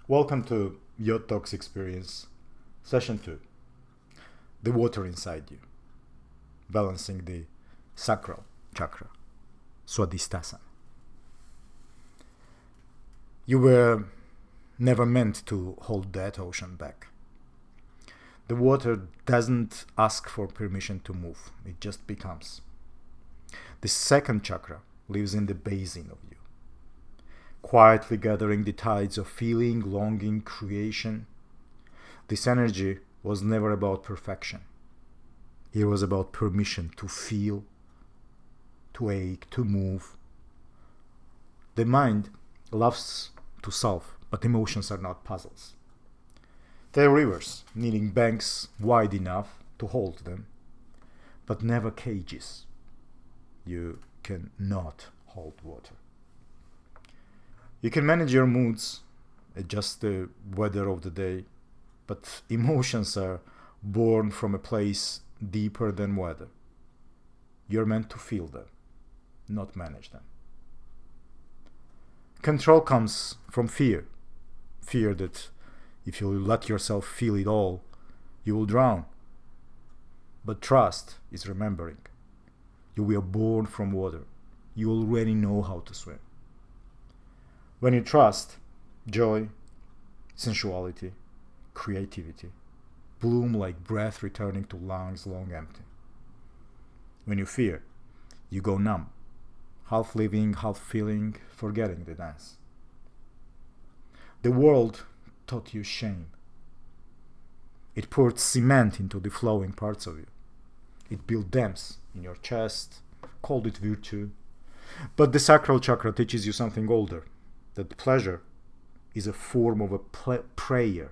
Welcome to YodTalks Experience, Session 2. The water inside you, balancing the Sacral Chakra, Svadhisthana. You were never meant to hold that ocean back. The water doesn't ask for permission to move, it just becomes. The second chakra lives in the basin of you, quietly gathering the tides of feeling, longing, creation. This energy was never about perfection. It was about permission to feel, to ache, to move. The mind loves to solve, but emotions are not puzzles. They are rivers, needing banks wide enough to hold them, but never cages. You cannot hold water. You can manage your moods, adjust the weather of the day, but emotions are born from a place deeper than weather. You're meant to feel them, not manage them. Control comes from fear. Fear that if you let yourself feel it all, you will drown. But trust is remembering. You were born from water. You already know how to swim. When you trust, joy, sensuality, creativity bloom like breath returning to lungs long empty. When you fear, you go numb, half living, half feeling, forgetting the dance. The world taught you shame. It poured cement into the flowing parts of you. It built dams in your chest, called it virtue. But the sacral chakra teaches you something older, that pleasure is a form of a prayer,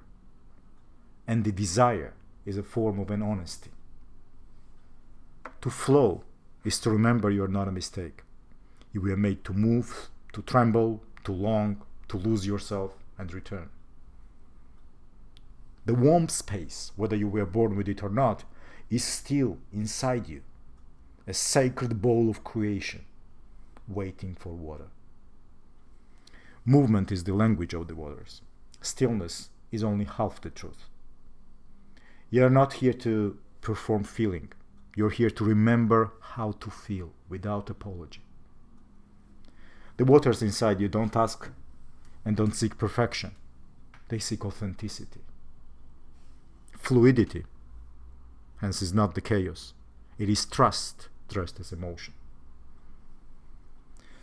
and the desire is a form of an honesty. To flow is to remember you are not a mistake. You were made to move, to tremble, to long, to lose yourself and return. The warm space, whether you were born with it or not, is still inside you, a sacred bowl of creation, waiting for water. Movement is the language of the waters. Stillness is only half the truth. You are not here to perform feeling. You're here to remember how to feel without apology. The waters inside you don't ask and don't seek perfection. They seek authenticity. Fluidity, hence, is not the chaos. It is trust dressed as emotion.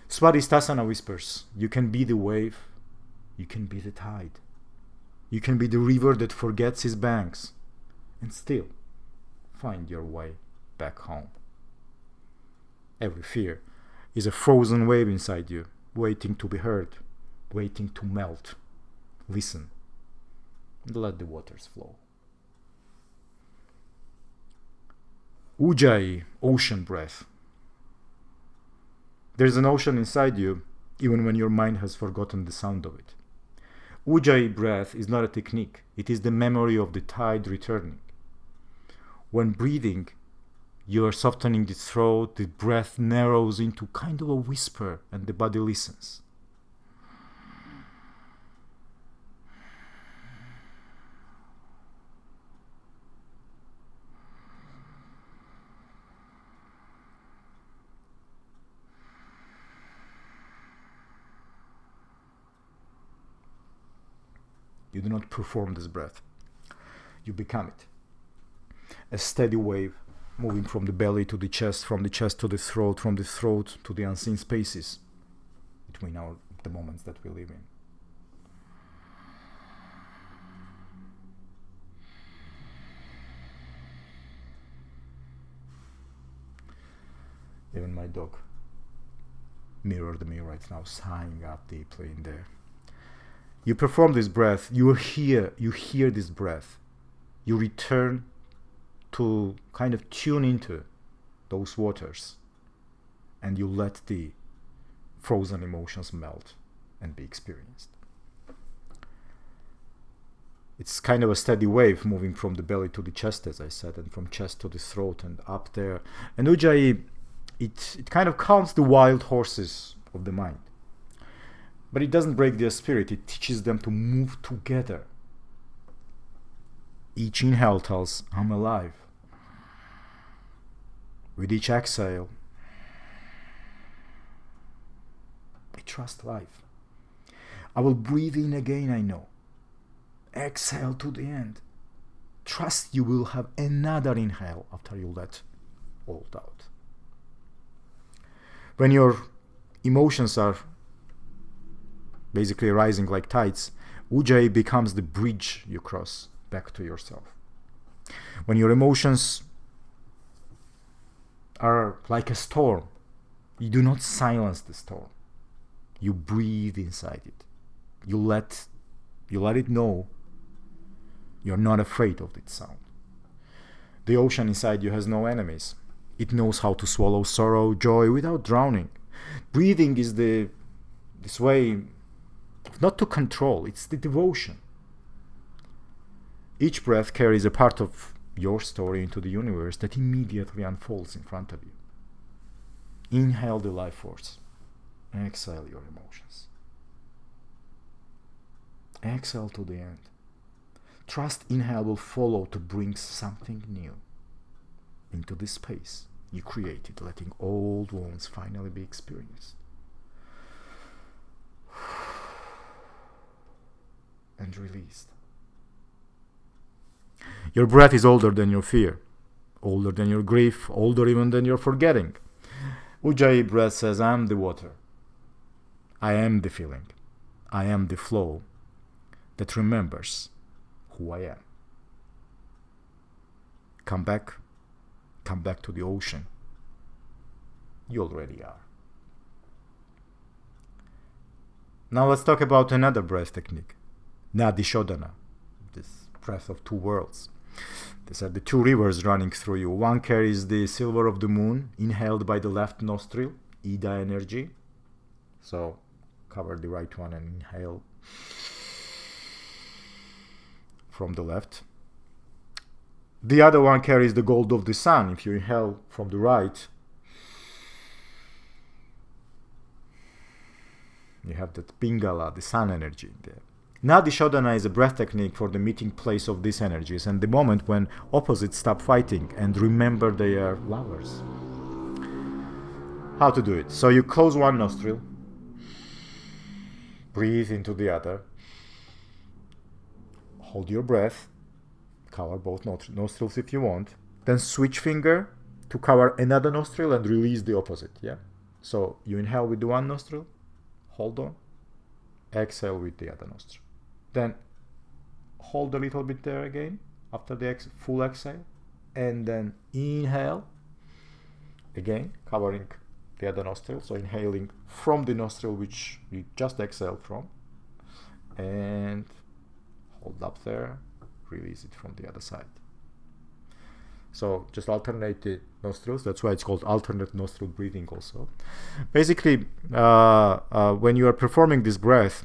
Svadhisthana whispers, you can be the wave, you can be the tide. You can be the river that forgets its banks and still find your way back home. Every fear is a frozen wave inside you, waiting to be heard, waiting to melt. Listen and let the waters flow. Ujjayi, ocean breath. There's an ocean inside you, even when your mind has forgotten the sound of it. Ujjayi breath is not a technique, it is the memory of the tide returning. When breathing, you are softening the throat, the breath narrows into kind of a whisper, and the body listens. You do not perform this breath. You become it. A steady wave moving from the belly to the chest, from the chest to the throat, from the throat to the unseen spaces between the moments that we live in. Even my dog mirrored me right now, sighing up deeply in there. You perform this breath, you hear this breath. You return to kind of tune into those waters, and you let the frozen emotions melt and be experienced. It's kind of a steady wave moving from the belly to the chest, as I said, and from chest to the throat and up there. And Ujjayi, it kind of calms the wild horses of the mind. But it doesn't break their spirit, it teaches them to move together. Each inhale tells, I'm alive. With each exhale, I trust life. I will breathe in again, I know. Exhale to the end. Trust you will have another inhale after you let all out. When your emotions are basically rising like tides, Ujjayi becomes the bridge you cross back to yourself. When your emotions are like a storm, you do not silence the storm. You breathe inside it. You let it know you're not afraid of its sound. The ocean inside you has no enemies. It knows how to swallow sorrow, joy without drowning. Breathing is this way not to control, it's the devotion. Each breath carries a part of your story into the universe that immediately unfolds in front of you. Inhale the life force. Exhale your emotions. Exhale to the end. Trust inhale will follow to bring something new into this space you created, letting old wounds finally be experienced. And released. Your breath is older than your fear, older than your grief, older even than your forgetting. Ujjayi breath says, I am the water. I am the feeling. I am the flow that remembers who I am. Come back to the ocean. You already are. Now let's talk about another breath technique, Nadi Shodhana, this breath of two worlds. These are the two rivers running through you. One carries the silver of the moon, inhaled by the left nostril, Ida energy. So cover the right one and inhale from the left. The other one carries the gold of the sun. If you inhale from the right, you have that Pingala, the sun energy there. Nadi Shodhana is a breath technique for the meeting place of these energies and the moment when opposites stop fighting and remember they are lovers. How to do it? So you close one nostril, breathe into the other, hold your breath, cover both nostrils if you want, then switch finger to cover another nostril and release the opposite. Yeah. So you inhale with the one nostril, hold on, exhale with the other nostril. Then hold a little bit there again after the full exhale, and then inhale again, covering the other nostril. So inhaling from the nostril which you just exhaled from, and hold up there, release it from the other side. So just alternate the nostrils. That's why it's called alternate nostril breathing also. Basically, when you are performing this breath,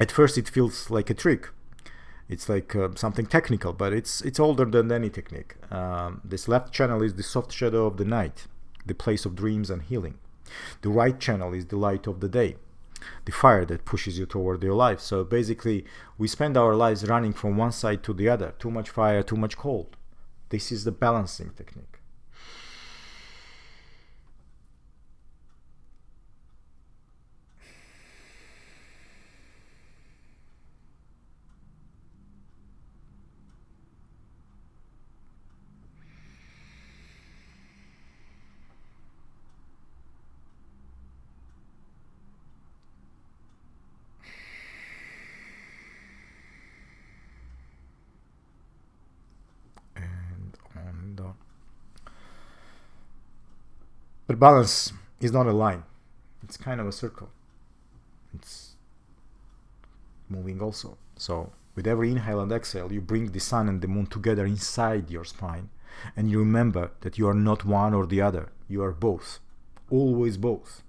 at first it feels like a trick. It's like something technical, but it's older than any technique. This left channel is the soft shadow of the night, the place of dreams and healing. The right channel is the light of the day, the fire that pushes you toward your life. So basically, we spend our lives running from one side to the other. Too much fire, too much cold. This is the balancing technique. But balance is not a line. It's kind of a circle. It's moving also. So with every inhale and exhale, you bring the sun and the moon together inside your spine. And you remember that you are not one or the other. You are both. Always both.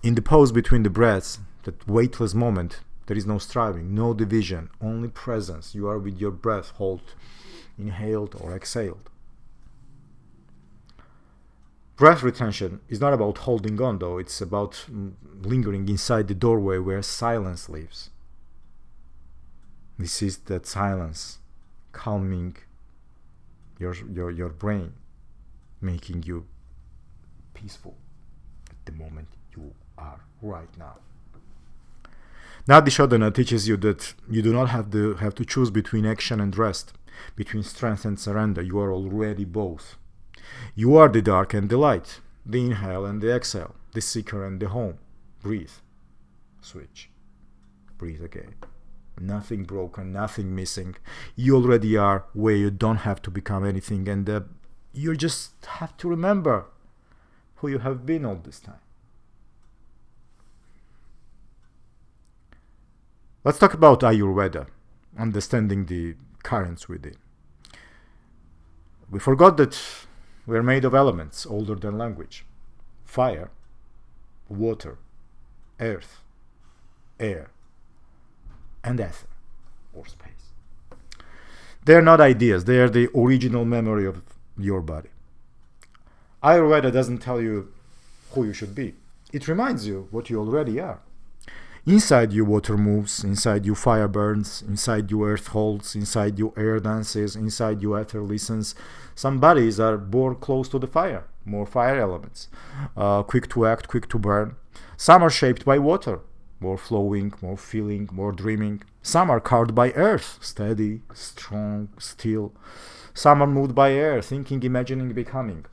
In the pause between the breaths, that weightless moment, there is no striving, no division, only presence. You are with your breath, hold, inhaled or exhaled. Breath retention is not about holding on, though. It's about lingering inside the doorway where silence lives. This is that silence, calming your brain, making you peaceful at the moment you are right now. Nadi Shodhana teaches you that you do not have to choose between action and rest, between strength and surrender. You are already both. You are the dark and the light, the inhale and the exhale, the seeker and the home. Breathe. Switch. Breathe again. Nothing broken, nothing missing. You already are where you don't have to become anything, and you just have to remember who you have been all this time. Let's talk about Ayurveda, understanding the currents within. We forgot that we're made of elements older than language. Fire, water, earth, air, and ether, or space. They're not ideas, they are the original memory of your body. Ayurveda doesn't tell you who you should be. It reminds you what you already are. Inside you water moves, inside you fire burns, inside you earth holds, inside you air dances, inside you ether listens. Some bodies are born close to the fire, more fire elements, quick to act, quick to burn. Some are shaped by water, more flowing, more feeling, more dreaming. Some are carved by earth, steady, strong, still. Some are moved by air, thinking, imagining, becoming.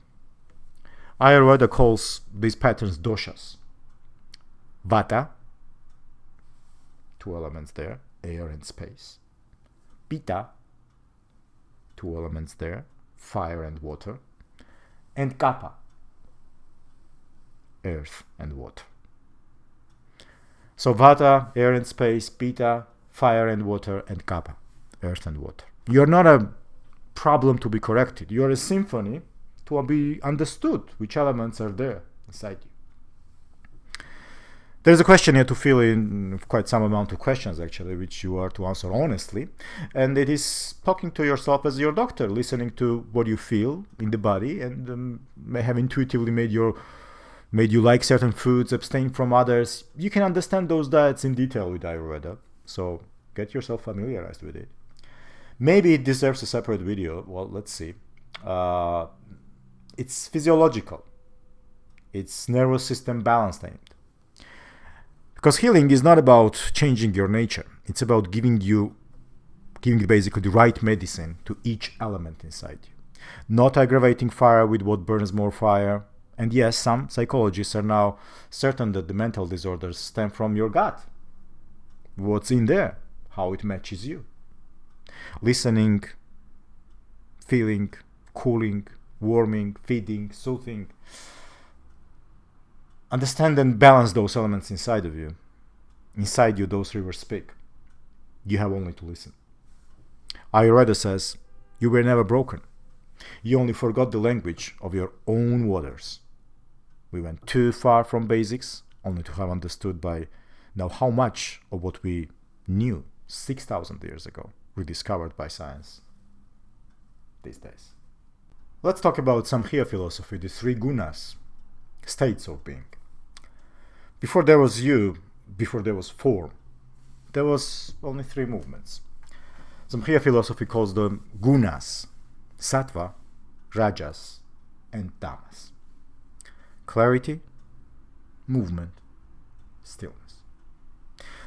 Ayurveda calls these patterns doshas. Vata, two elements there, air and space. Pitta, two elements there, fire and water. And Kapha, earth and water. So Vata, air and space, Pitta, fire and water, and Kapha, earth and water. You're not a problem to be corrected. You're a symphony to be understood, which elements are there inside you. There's a question here to fill in, quite some amount of questions actually, which you are to answer honestly. And it is talking to yourself as your doctor, listening to what you feel in the body, and may have intuitively made you like certain foods, abstain from others. You can understand those diets in detail with Ayurveda, so get yourself familiarized with it. Maybe it deserves a separate video. Well, let's see. It's physiological. It's nervous system balance aimed. Because healing is not about changing your nature. It's about giving basically the right medicine to each element inside you. Not aggravating fire with what burns more fire. And yes, some psychologists are now certain that the mental disorders stem from your gut. What's in there, how it matches you. Listening, feeling, cooling, warming, feeding, soothing. Understand and balance those elements inside of you. Inside you, those rivers speak. You have only to listen. Ayurveda says, you were never broken. You only forgot the language of your own waters. We went too far from basics, only to have understood by now how much of what we knew 6,000 years ago, rediscovered by science these days. Let's talk about Samkhya philosophy, the three Gunas, states of being. Before there was you, before there was form, there was only three movements. Samkhya philosophy calls them Gunas, Sattva, Rajas, and Tamas. Clarity, movement, stillness.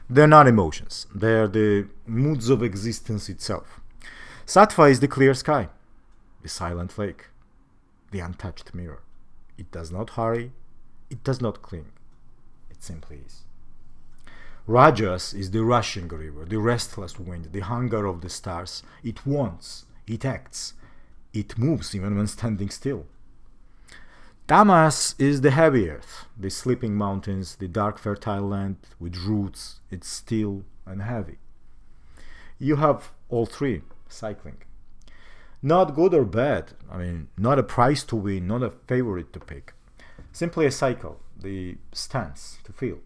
They're not emotions. They're the moods of existence itself. Sattva is the clear sky, the silent lake, the untouched mirror. It does not hurry, it does not cling. It simply is. Rajas is the rushing river, the restless wind, the hunger of the stars. It wants, it acts, it moves even when standing still. Tamas is the heavy earth, the sleeping mountains, the dark fertile land with roots. It's still and heavy. You have all three cycling. Not good or bad, not a prize to win, not a favorite to pick. Simply a cycle, the stance to feel.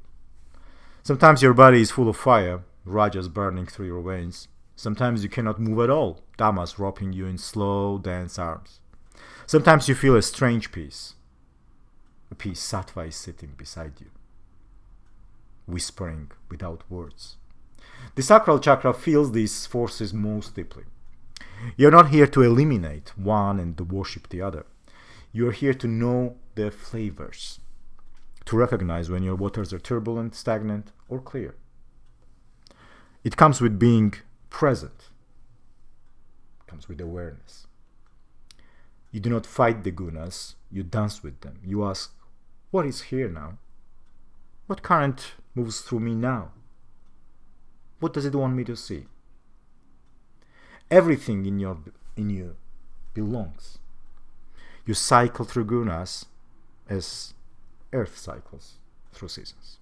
Sometimes your body is full of fire, rajas burning through your veins. Sometimes you cannot move at all, tamas wrapping you in slow, dense arms. Sometimes you feel a strange peace, a peace. Sattva is sitting beside you, whispering without words. The sacral chakra feels these forces most deeply. You're not here to eliminate one and to worship the other. You're here to know their flavors, to recognize when your waters are turbulent, stagnant, or clear. It comes with being present. It comes with awareness. You do not fight the gunas, you dance with them. You ask, what is here now? What current moves through me now? What does it want me to see? Everything in you belongs. You cycle through gunas as earth cycles through seasons.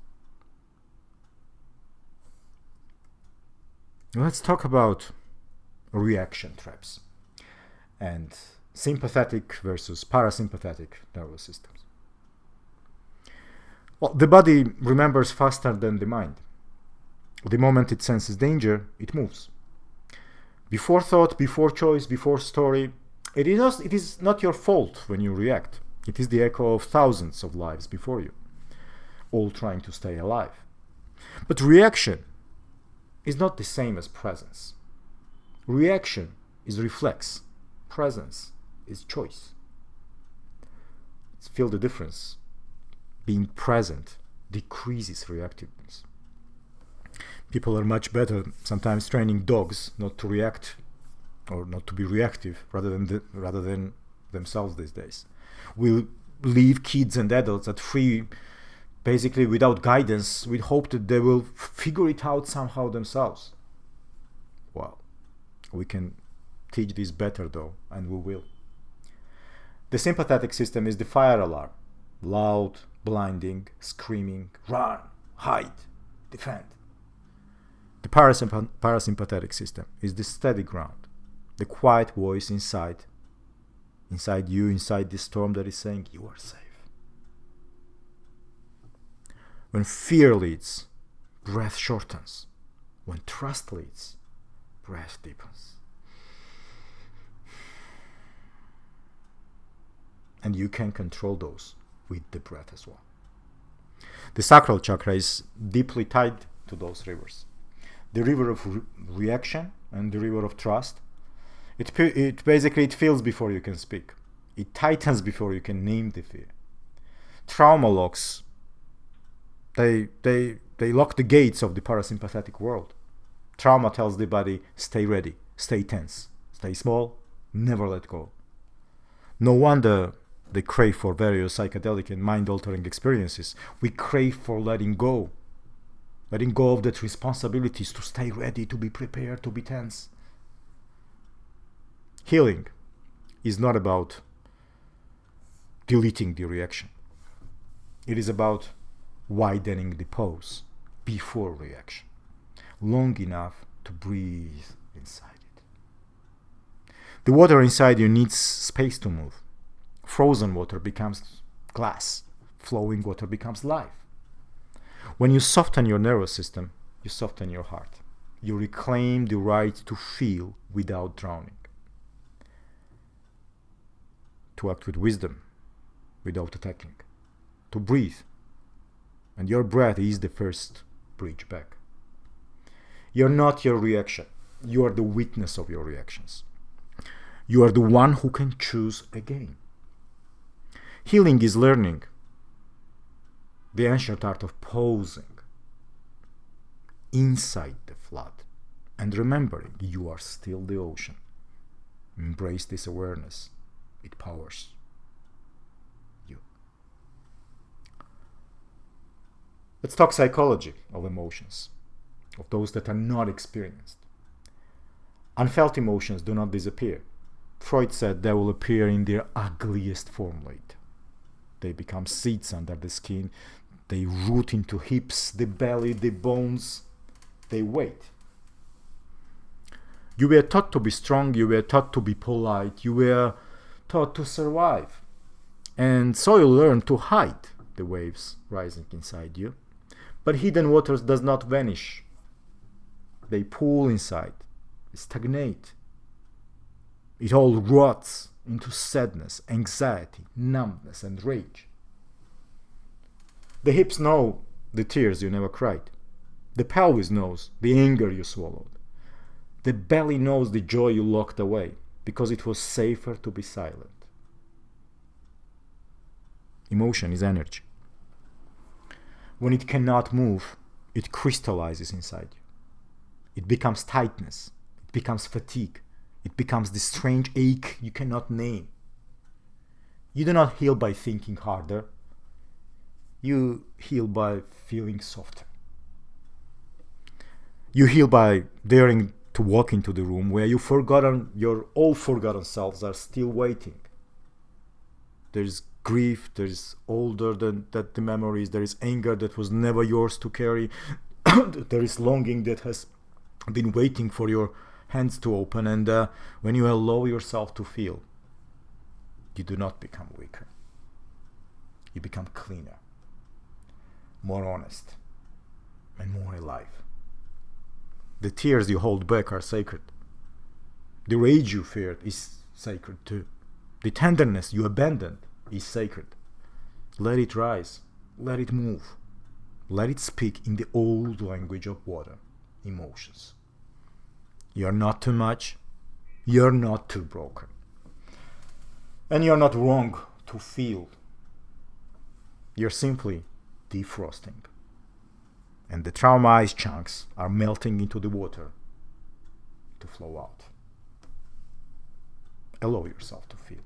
Let's talk about reaction traps and sympathetic versus parasympathetic nervous systems. Well, the body remembers faster than the mind. The moment it senses danger, it moves. Before thought, before choice, before story, it is not your fault when you react. It is the echo of thousands of lives before you, all trying to stay alive. But reaction is not the same as presence. Reaction is reflex. Presence is choice. Let's feel the difference. Being present decreases reactiveness. People are much better sometimes training dogs not to react or not to be reactive rather than themselves these days. We leave kids and adults at free, basically without guidance, with hope that they will figure it out somehow themselves. Well, we can teach this better though, and we will. The sympathetic system is the fire alarm. Loud, blinding, screaming, run, hide, defend. The parasympathetic system is the steady ground, the quiet voice inside you, inside the storm that is saying you are safe. When fear leads, breath shortens. When trust leads, breath deepens. And you can control those with the breath as well. The sacral chakra is deeply tied to those rivers. The river of reaction and the river of trust. It basically feels before you can speak. It tightens before you can name the fear. Trauma locks. They lock the gates of the parasympathetic world. Trauma tells the body, stay ready, stay tense, stay small, never let go. No wonder they crave for various psychedelic and mind-altering experiences. We crave for letting go of that responsibilities to stay ready, to be prepared, to be tense. Healing is not about deleting the reaction. It is about widening the pause before reaction, long enough to breathe inside it. The water inside you needs space to move. Frozen water becomes glass. Flowing water becomes life. When you soften your nervous system, you soften your heart. You reclaim the right to feel without drowning. To act with wisdom, without attacking. To breathe. And your breath is the first bridge back. You're not your reaction. You are the witness of your reactions. You are the one who can choose again. Healing is learning the ancient art of pausing inside the flood and remembering you are still the ocean. Embrace this awareness. It powers you. Let's talk psychology of emotions, of those that are not experienced. Unfelt emotions do not disappear. Freud said they will appear in their ugliest form later. They become seeds under the skin. They root into hips, the belly, the bones. They wait. You were taught to be strong. You were taught to be polite. You were taught to survive. And so you learn to hide the waves rising inside you. But hidden waters does not vanish. They pool inside, stagnate. It all rots into sadness, anxiety, numbness, and rage. The hips know the tears you never cried. The pelvis knows the anger you swallowed. The belly knows the joy you locked away because it was safer to be silent. Emotion is energy. When it cannot move, it crystallizes inside you. It becomes tightness. It becomes fatigue. It becomes this strange ache you cannot name. You do not heal by thinking harder. You heal by feeling softer. You heal by daring to walk into the room where your all forgotten selves are still waiting. There's grief, there's older than that the memories, there is anger that was never yours to carry, there is longing that has been waiting for your hands to open, and when you allow yourself to feel, you do not become weaker. You become cleaner, more honest, and more alive. The tears you hold back are sacred. The rage you feared is sacred too. The tenderness you abandoned is sacred. Let it rise. Let it move. Let it speak in the old language of water, emotions. You're not too much. You're not too broken. And you're not wrong to feel. You're simply defrosting. And the traumatized chunks are melting into the water to flow out. Allow yourself to feel.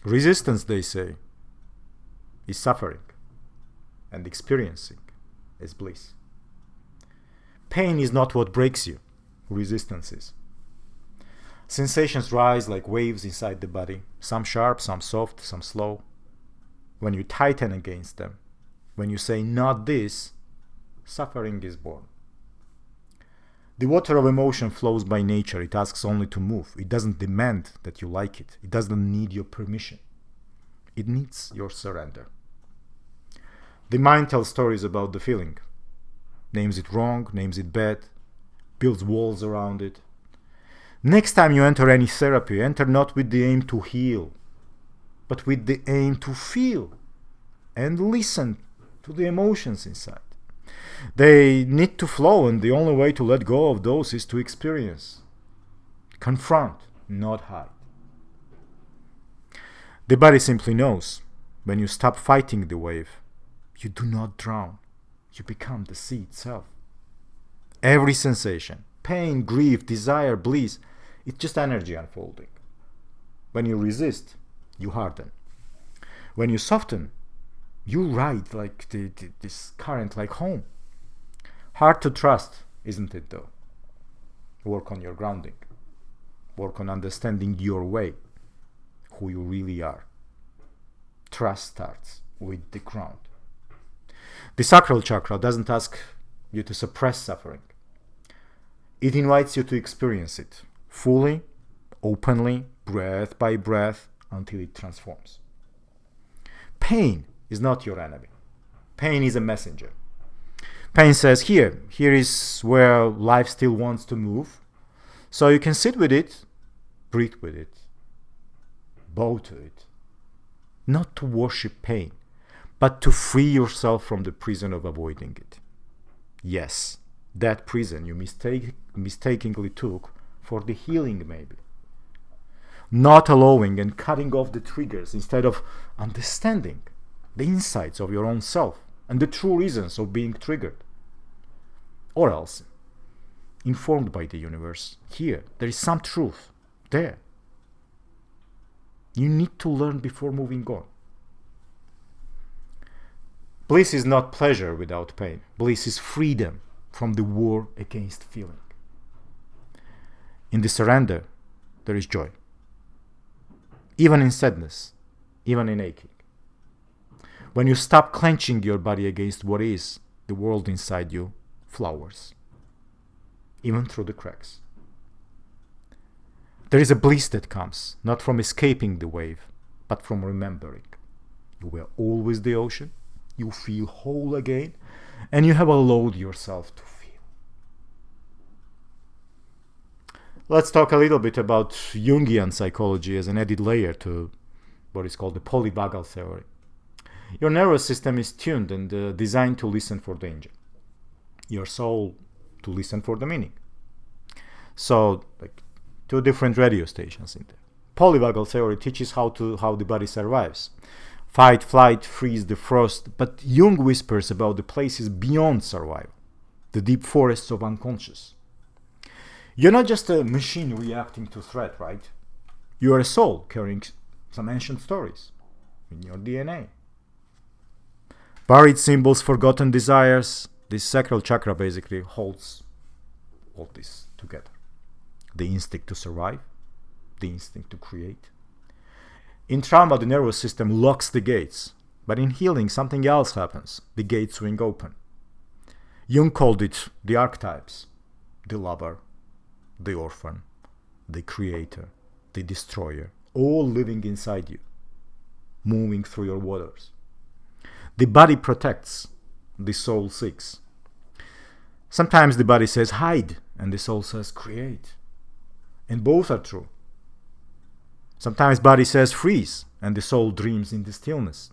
Resistance, they say, is suffering, and experiencing is bliss. Pain is not what breaks you. Resistance is. Sensations rise like waves inside the body, some sharp, some soft, some slow. When you tighten against them, when you say not this, suffering is born. The water of emotion flows by nature. It asks only to move. It doesn't demand that you like it. It doesn't need your permission. It needs your surrender. The mind tells stories about the feeling, names it wrong, names it bad, builds walls around it. Next time you enter any therapy, enter not with the aim to heal, but with the aim to feel and listen to the emotions inside. They need to flow, and the only way to let go of those is to experience. Confront, not hide. The body simply knows. When you stop fighting the wave, you do not drown. You become the sea itself. Every sensation, pain, grief, desire, bliss, it's just energy unfolding. When you resist, you harden. When you soften, you ride like this current like home. Hard to trust, isn't it though? Work on your grounding. Work on understanding your way, who you really are. Trust starts with the ground. The Sacral chakra doesn't ask you to suppress suffering. It invites you to experience it fully, openly, breath by breath, until it transforms. Pain is not your enemy. Pain is a messenger. Pain says, here is where life still wants to move. So you can sit with it, breathe with it, bow to it. Not to worship pain, but to free yourself from the prison of avoiding it. Yes, that prison you mistakenly took for the healing maybe. Not allowing and cutting off the triggers instead of understanding the insights of your own self and the true reasons of being triggered. Or else, informed by the universe, here, there is some truth, there. You need to learn before moving on. Bliss is not pleasure without pain. Bliss is freedom from the war against feeling. In the surrender, there is joy. Even in sadness, even in aching. When you stop clenching your body against what is, the world inside you flowers, even through the cracks. There is a bliss that comes, not from escaping the wave, but from remembering. You were always the ocean, you feel whole again, and you have allowed yourself to feel. Let's talk a little bit about Jungian psychology as an added layer to what is called the Polyvagal theory. Your nervous system is tuned and designed to listen for danger. Your soul to listen for the meaning. So, like, two different radio stations in there. Polyvagal theory teaches how the body survives. Fight, flight, freeze, defrost. But Jung whispers about the places beyond survival, the deep forests of unconscious. You're not just a machine reacting to threat, right? You are a soul carrying some ancient stories in your DNA. Buried symbols, forgotten desires. This sacral chakra basically holds all this together. The instinct to survive, the instinct to create. In trauma, the nervous system locks the gates, but in healing, something else happens. The gates swing open. Jung called it the archetypes: the lover, the orphan, the creator, the destroyer, all living inside you, moving through your waters. The body protects, the soul seeks. Sometimes the body says hide, and the soul says create. And both are true. Sometimes body says freeze, and the soul dreams in the stillness.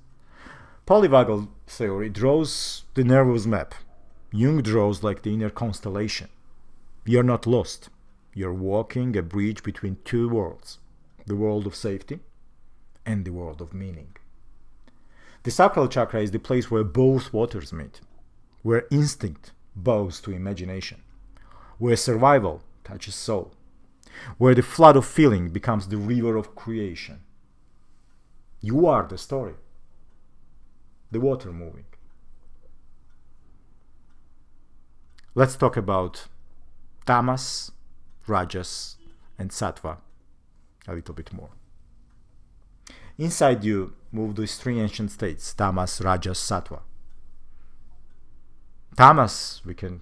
Polyvagal theory draws the nervous map. Jung draws like the inner constellation. You're not lost. You're walking a bridge between two worlds, the world of safety and the world of meaning. The sacral chakra is the place where both waters meet, where instinct bows to imagination, where survival touches soul, where the flood of feeling becomes the river of creation. You are the story, the water moving. Let's talk about Tamas, Rajas, and Sattva a little bit more. Inside you move these three ancient states: Tamas, Rajas, Sattva. Tamas, we can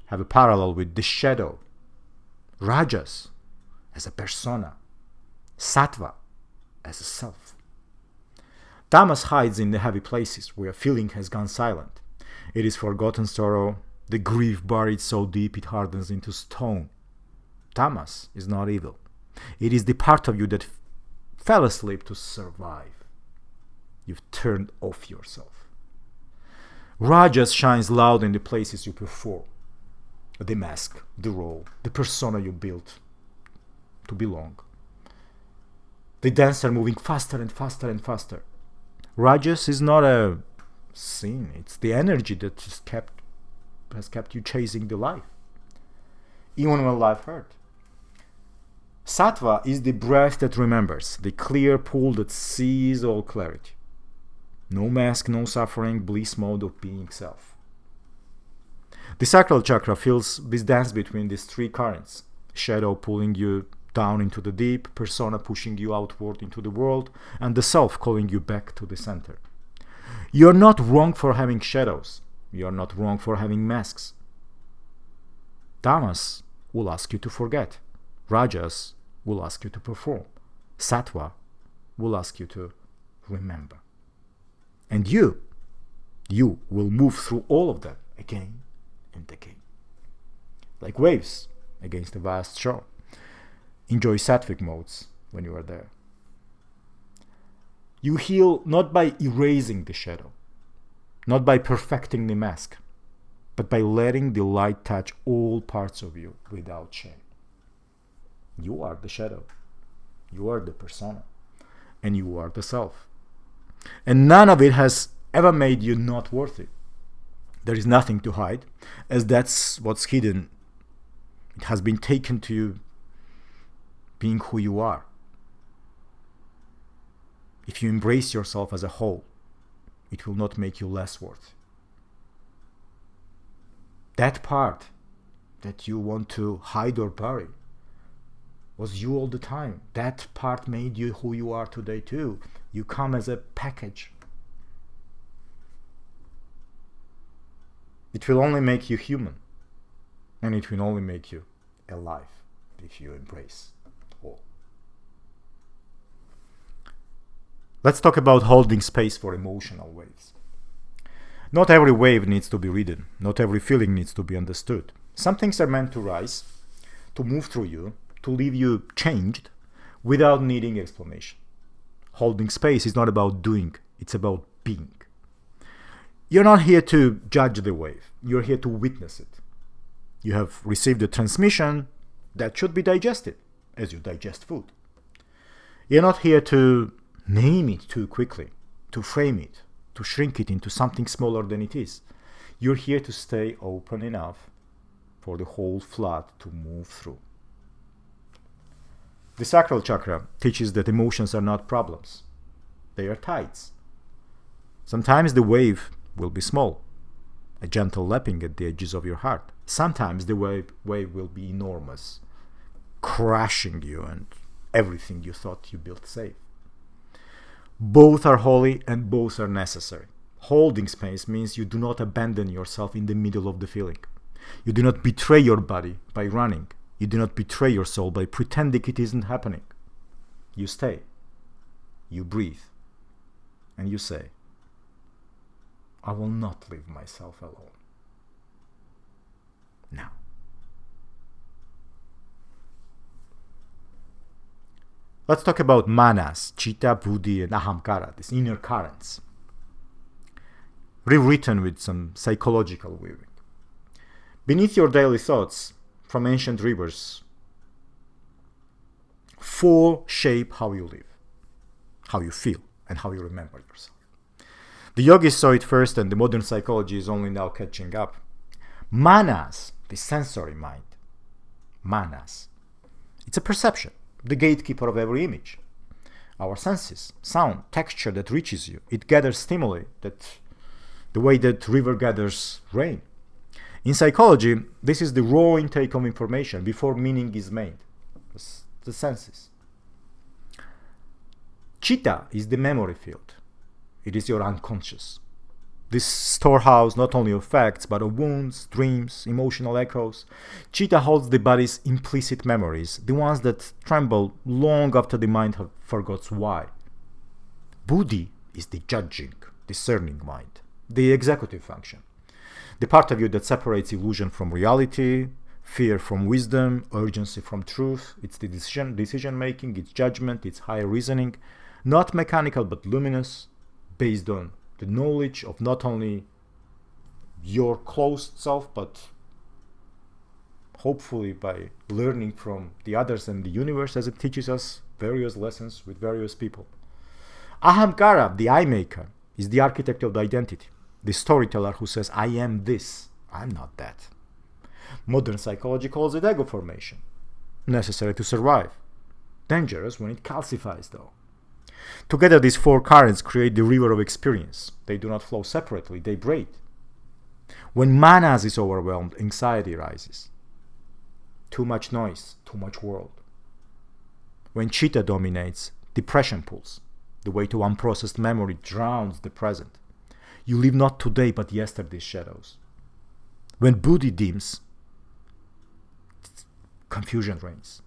have a parallel with the shadow. Rajas as a persona. Sattva as a self. Tamas hides in the heavy places where feeling has gone silent. It is forgotten sorrow, the grief buried so deep it hardens into stone. Tamas is not evil. It is the part of you that fell asleep to survive. You've turned off yourself. Rajas shines loud in the places you perform. The mask, the role, the persona you built to belong. The dancer moving faster and faster and faster. Rajas is not a sin. It's the energy that has kept you chasing the life, even when life hurt. Sattva is the breath that remembers, the clear pool that sees all clarity. No mask, no suffering, bliss mode of being self. The sacral chakra feels this dance between these three currents: shadow pulling you down into the deep, persona pushing you outward into the world, and the self calling you back to the center. You're not wrong for having shadows. You're not wrong for having masks. Tamas will ask you to forget. Rajas will ask you to perform. Sattva will ask you to remember. And you will move through all of them again and again. Like waves against a vast shore. Enjoy sattvic modes when you are there. You heal not by erasing the shadow, not by perfecting the mask, but by letting the light touch all parts of you without shame. You are the shadow, you are the persona, and you are the self. And none of it has ever made you not worthy. There is nothing to hide, as that's what's hidden. It has been taken to you being who you are. If you embrace yourself as a whole, it will not make you less worthy. That part that you want to hide or bury was you all the time. That part made you who you are today too. You come as a package. It will only make you human, and it will only make you alive if you embrace all. Let's talk about holding space for emotional waves. Not every wave needs to be ridden. Not every feeling needs to be understood. Some things are meant to rise, to move through you, to leave you changed without needing explanation. Holding space is not about doing, it's about being. You're not here to judge the wave, you're here to witness it. You have received a transmission that should be digested, as you digest food. You're not here to name it too quickly, to frame it, to shrink it into something smaller than it is. You're here to stay open enough for the whole flood to move through. The Sacral chakra teaches that emotions are not problems. They are tides. Sometimes the wave will be small, a gentle lapping at the edges of your heart. Sometimes the wave will be enormous, crashing you and everything you thought you built safe. Both are holy and both are necessary. Holding space means you do not abandon yourself in the middle of the feeling. You do not betray your body by running. You do not betray your soul by pretending it isn't happening. You stay, you breathe, and you say, I will not leave myself alone. Now. Let's talk about manas, Chitta, Buddhi, and Ahamkara, these inner currents. Rewritten with some psychological weaving. Beneath your daily thoughts, from ancient rivers, 4 shape how you live, how you feel, and how you remember yourself. The yogis saw it first, and the modern psychology is only now catching up. Manas, the sensory mind. Manas. It's a perception, the gatekeeper of every image. Our senses, sound, texture that reaches you. It gathers stimuli, that the way that river gathers rain. In psychology, this is the raw intake of information before meaning is made. The senses. Chitta is the memory field. It is your unconscious. This storehouse not only of facts, but of wounds, dreams, emotional echoes. Chitta holds the body's implicit memories, the ones that tremble long after the mind forgets why. Buddhi is the judging, discerning mind, the executive function. The part of you that separates illusion from reality, fear from wisdom, urgency from truth. It's the decision making, it's judgment, it's higher reasoning, not mechanical but luminous, based on the knowledge of not only your closed self, but hopefully by learning from the others and the universe as it teaches us various lessons with various people. Ahamkara, the I maker, is the architect of the identity. The storyteller who says, I am this, I'm not that. Modern psychology calls it ego formation. Necessary to survive. Dangerous when it calcifies, though. Together, these 4 currents create the river of experience. They do not flow separately, they braid. When manas is overwhelmed, anxiety rises. Too much noise, too much world. When chitta dominates, depression pulls. The way to unprocessed memory drowns the present. You live not today, but yesterday's shadows. When Buddhi dims, confusion reigns.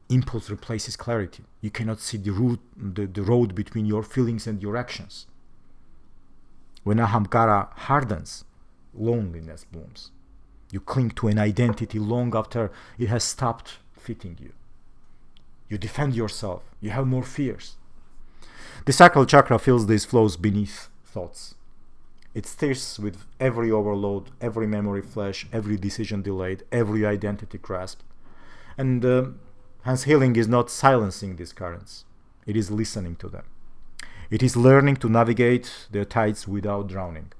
Impulse replaces clarity. You cannot see the road between your feelings and your actions. When Ahamkara hardens, loneliness blooms. You cling to an identity long after it has stopped fitting you. You defend yourself. You have more fears. The sacral chakra fills these flows beneath thoughts. It stirs with every overload, every memory flash, every decision delayed, every identity grasped. And hence healing is not silencing these currents. It is listening to them. It is learning to navigate their tides without drowning.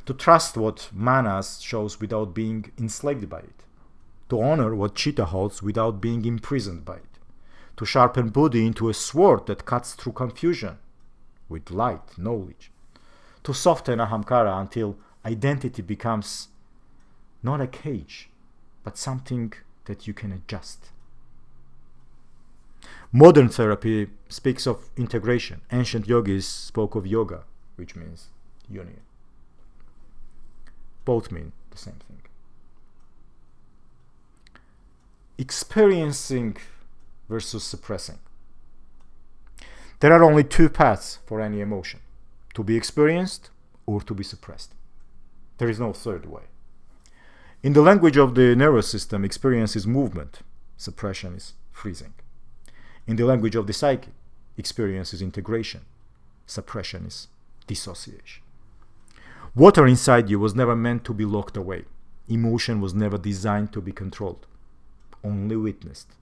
To trust what manas shows without being enslaved by it. To honor what chitta holds without being imprisoned by it. To sharpen Buddhi into a sword that cuts through confusion with light, knowledge. To soften Ahamkara until identity becomes not a cage, but something that you can adjust. Modern therapy speaks of integration. Ancient yogis spoke of yoga, which means union. Both mean the same thing. Experiencing versus suppressing. There are only 2 paths for any emotion. To be experienced or to be suppressed. There is no third way. In the language of the nervous system, experience is movement. Suppression is freezing. In the language of the psyche, Experience is integration. Suppression is dissociation. Water inside you was never meant to be locked away. Emotion was never designed to be controlled. Only witnessed,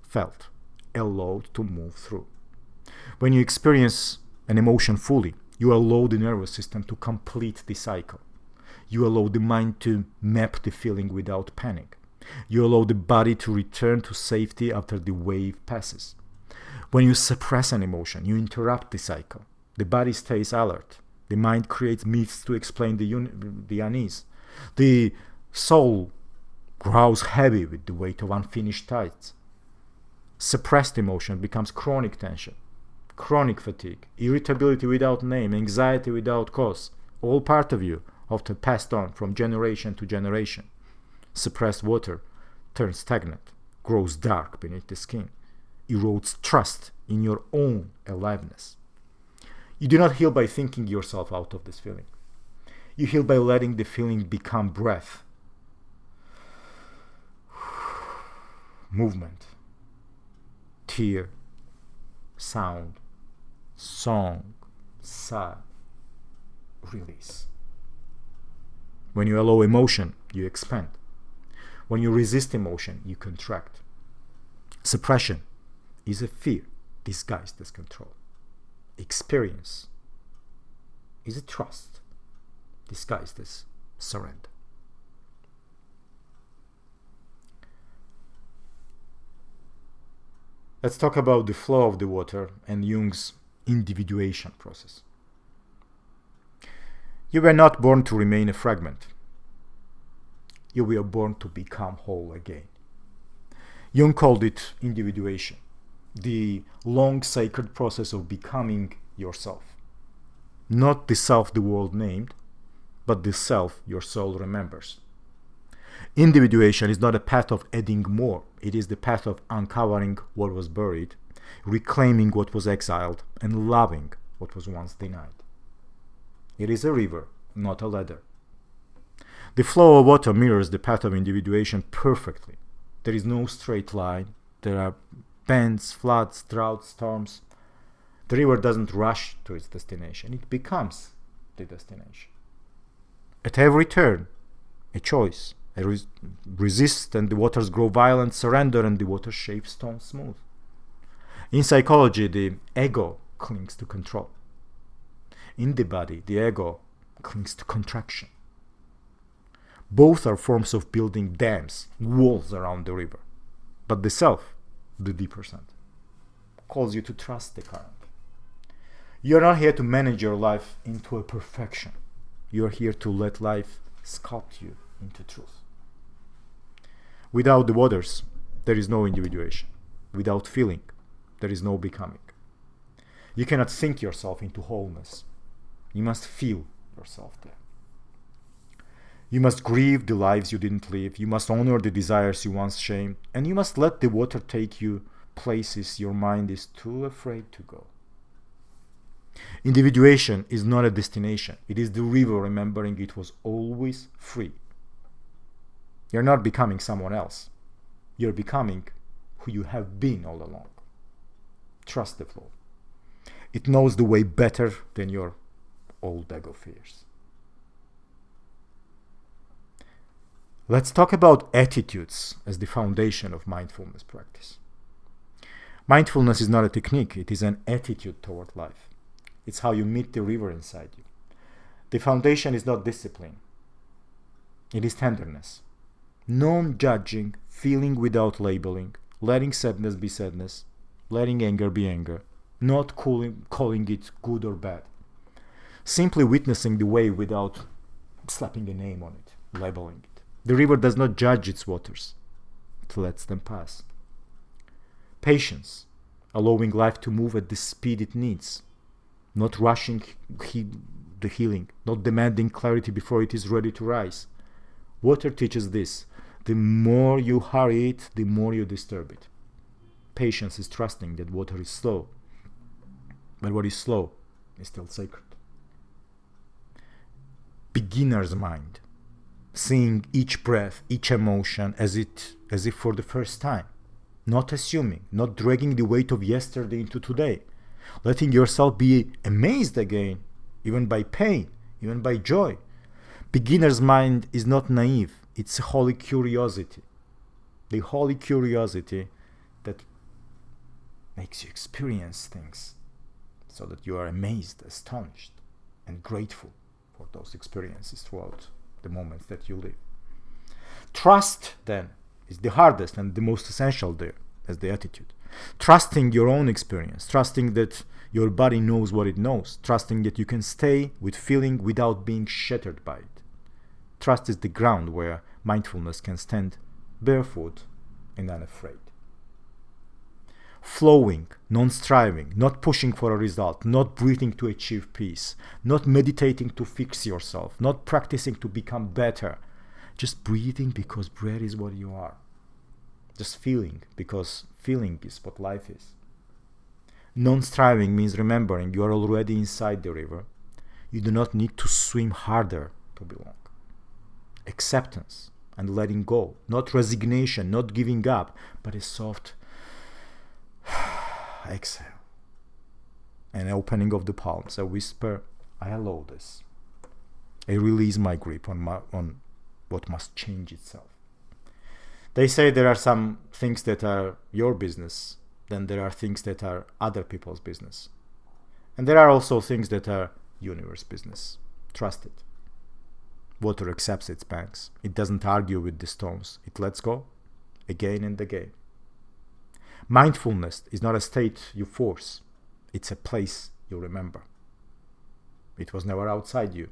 felt, allowed to move through. When you experience an emotion fully, you allow the nervous system to complete the cycle. You allow the mind to map the feeling without panic. You allow the body to return to safety after the wave passes. When you suppress an emotion, you interrupt the cycle. The body stays alert. The mind creates myths to explain the unease. The soul grows heavy with the weight of unfinished tasks. Suppressed emotion becomes chronic tension, chronic fatigue, irritability without name, anxiety without cause, all part of you, often passed on from generation to generation. Suppressed water turns stagnant, grows dark beneath the skin, erodes trust in your own aliveness. You do not heal by thinking yourself out of this feeling. You heal by letting the feeling become breath, movement, tear, sound, song, sigh, release. When you allow emotion, you expand. When you resist emotion, you contract. Suppression is a fear disguised as control. Experience is a trust disguised as surrender. Let's talk about the flow of the water and Jung's individuation process. You were not born to remain a fragment. You were born to become whole again. Jung called it individuation, the long sacred process of becoming yourself. Not the self the world named, but the self your soul remembers. Individuation is not a path of adding more. It is the path of uncovering what was buried, reclaiming what was exiled, and loving what was once denied. It is a river, not a ladder. The flow of water mirrors the path of individuation perfectly. There is no straight line. There are bends, floods, droughts, storms. The river doesn't rush to its destination. It becomes the destination. At every turn, a choice. Resist and the waters grow violent, surrender and the water shapes stone smooth. In psychology, the ego clings to control. In the body, the ego clings to contraction. Both are forms of building dams, walls around the river. But the self, the deeper side, calls you to trust the current. You're not here to manage your life into a perfection. You're here to let life sculpt you into truth. Without the waters, there is no individuation. Without feeling, there is no becoming. You cannot think yourself into wholeness. You must feel yourself there. You must grieve the lives you didn't live. You must honor the desires you once shamed. And you must let the water take you places your mind is too afraid to go. Individuation is not a destination. It is the river remembering it was always free. You're not becoming someone else. You're becoming who you have been all along. Trust the flow. It knows the way better than your old ego fears. Let's talk about attitudes as the foundation of mindfulness practice. Mindfulness is not a technique, it is an attitude toward life. It's how you meet the river inside you. The foundation is not discipline, it is tenderness. Non-judging, feeling without labeling, letting sadness be sadness, letting anger be anger, not calling it good or bad. Simply witnessing the wave without slapping a name on it, labeling it. The river does not judge its waters, it lets them pass. Patience, allowing life to move at the speed it needs, not rushing the healing, not demanding clarity before it is ready to rise. Water teaches this. The more you hurry it, the more you disturb it. Patience is trusting that water is slow, but what is slow is still sacred. Beginner's mind, seeing each breath, each emotion as if for the first time, not assuming, not dragging the weight of yesterday into today, letting yourself be amazed again, even by pain, even by joy. Beginner's mind is not naive, it's a holy curiosity. The holy curiosity that makes you experience things so that you are amazed, astonished, and grateful for those experiences throughout the moments that you live. Trust, then, is the hardest and the most essential there as the attitude. Trusting your own experience, trusting that your body knows what it knows, trusting that you can stay with feeling without being shattered by it. Trust is the ground where mindfulness can stand barefoot and unafraid. Flowing, non-striving, not pushing for a result, not breathing to achieve peace, not meditating to fix yourself, not practicing to become better, just breathing because breath is what you are. Just feeling because feeling is what life is. Non-striving means remembering you are already inside the river. You do not need to swim harder to belong. Acceptance and letting go, not resignation, not giving up, but a soft exhale, an opening of the palms, a whisper, I allow this. I release my grip on what must change itself. They say there are some things that are your business, then there are things that are other people's business. And there are also things that are universe business. Trust it. Water accepts its banks. It doesn't argue with the storms. It lets go again and again. Mindfulness is not a state you force. It's a place you remember. It was never outside you.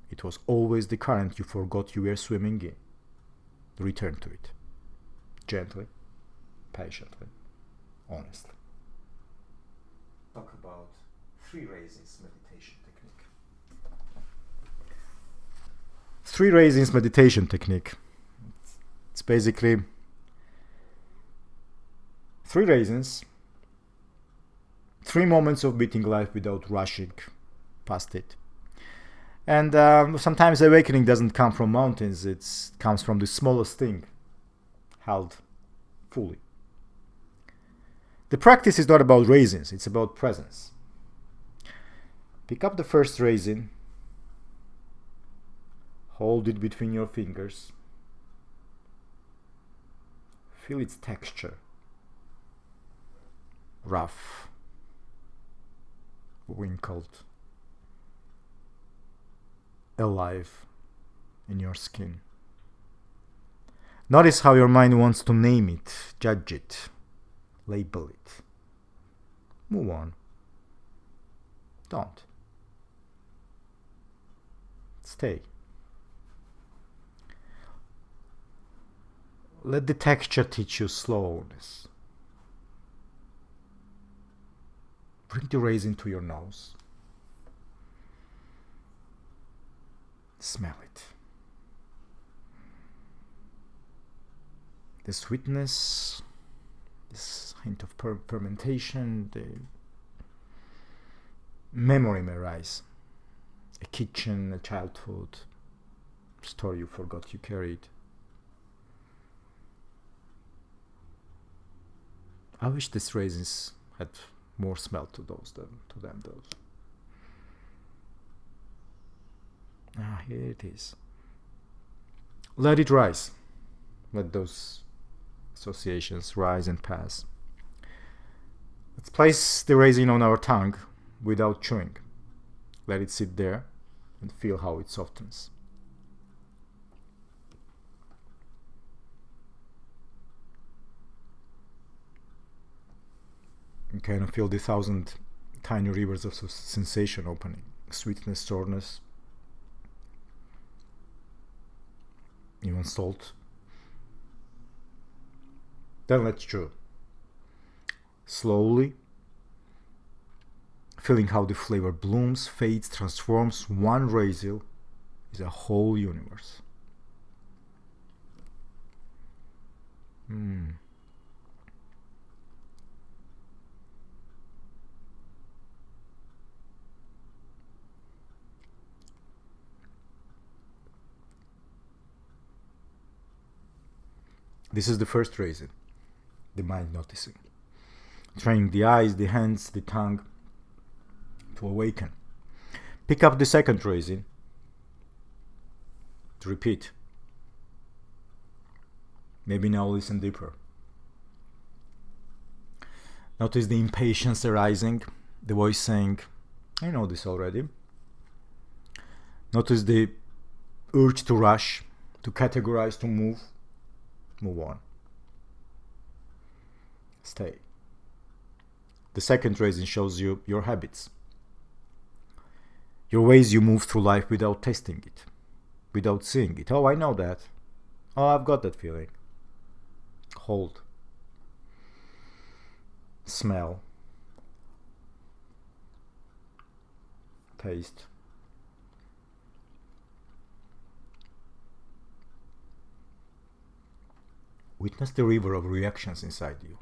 It was always the current you forgot you were swimming in. Return to it. Gently, patiently, honestly. Talk about 3 Raisins meditation technique. 3 Raisins meditation technique. It's basically 3 raisins, 3 moments of beating life without rushing past it. And sometimes awakening doesn't come from mountains, it comes from the smallest thing, held fully. The practice is not about raisins, it's about presence. Pick up the first raisin, hold it between your fingers, feel its texture. Rough, wrinkled, alive in your skin. Notice how your mind wants to name it, judge it, label it. Move on. Don't. Stay. Let the texture teach you slowness. Bring the raisin to your nose. Smell it. The sweetness, this hint of fermentation, the memory may rise. A kitchen, a childhood, story you forgot you carried. I wish these raisins had more smell to them. Here it is. Let it rise. Let those associations rise and pass. Let's place the raisin on our tongue without chewing. Let it sit there and feel how it softens. You kind of feel the 1,000 tiny rivers of sensation opening. Sweetness, sourness, even salt. Then let's chew. Slowly, feeling how the flavor blooms, fades, transforms. One raisin is a whole universe. This is the first raisin, the mind noticing. Training the eyes, the hands, the tongue to awaken. Pick up the second raisin. To repeat. Maybe now listen deeper. Notice the impatience arising, the voice saying, I know this already. Notice the urge to rush, to categorize, to move. Move on. Stay. The second raisin shows you your habits. Your ways you move through life without testing it, without seeing it. Oh, I know that. Oh, I've got that feeling. Hold. Smell. Taste. Witness the river of reactions inside you.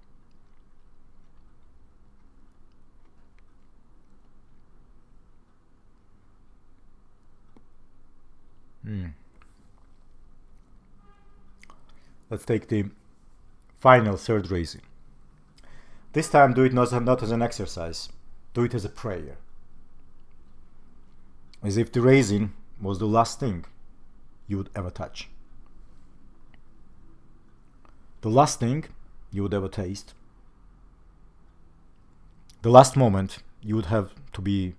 Let's take the final third raisin. This time do it not as an exercise, do it as a prayer. As if the raisin was the last thing you would ever touch. The last thing you would ever taste. The last moment you would have to be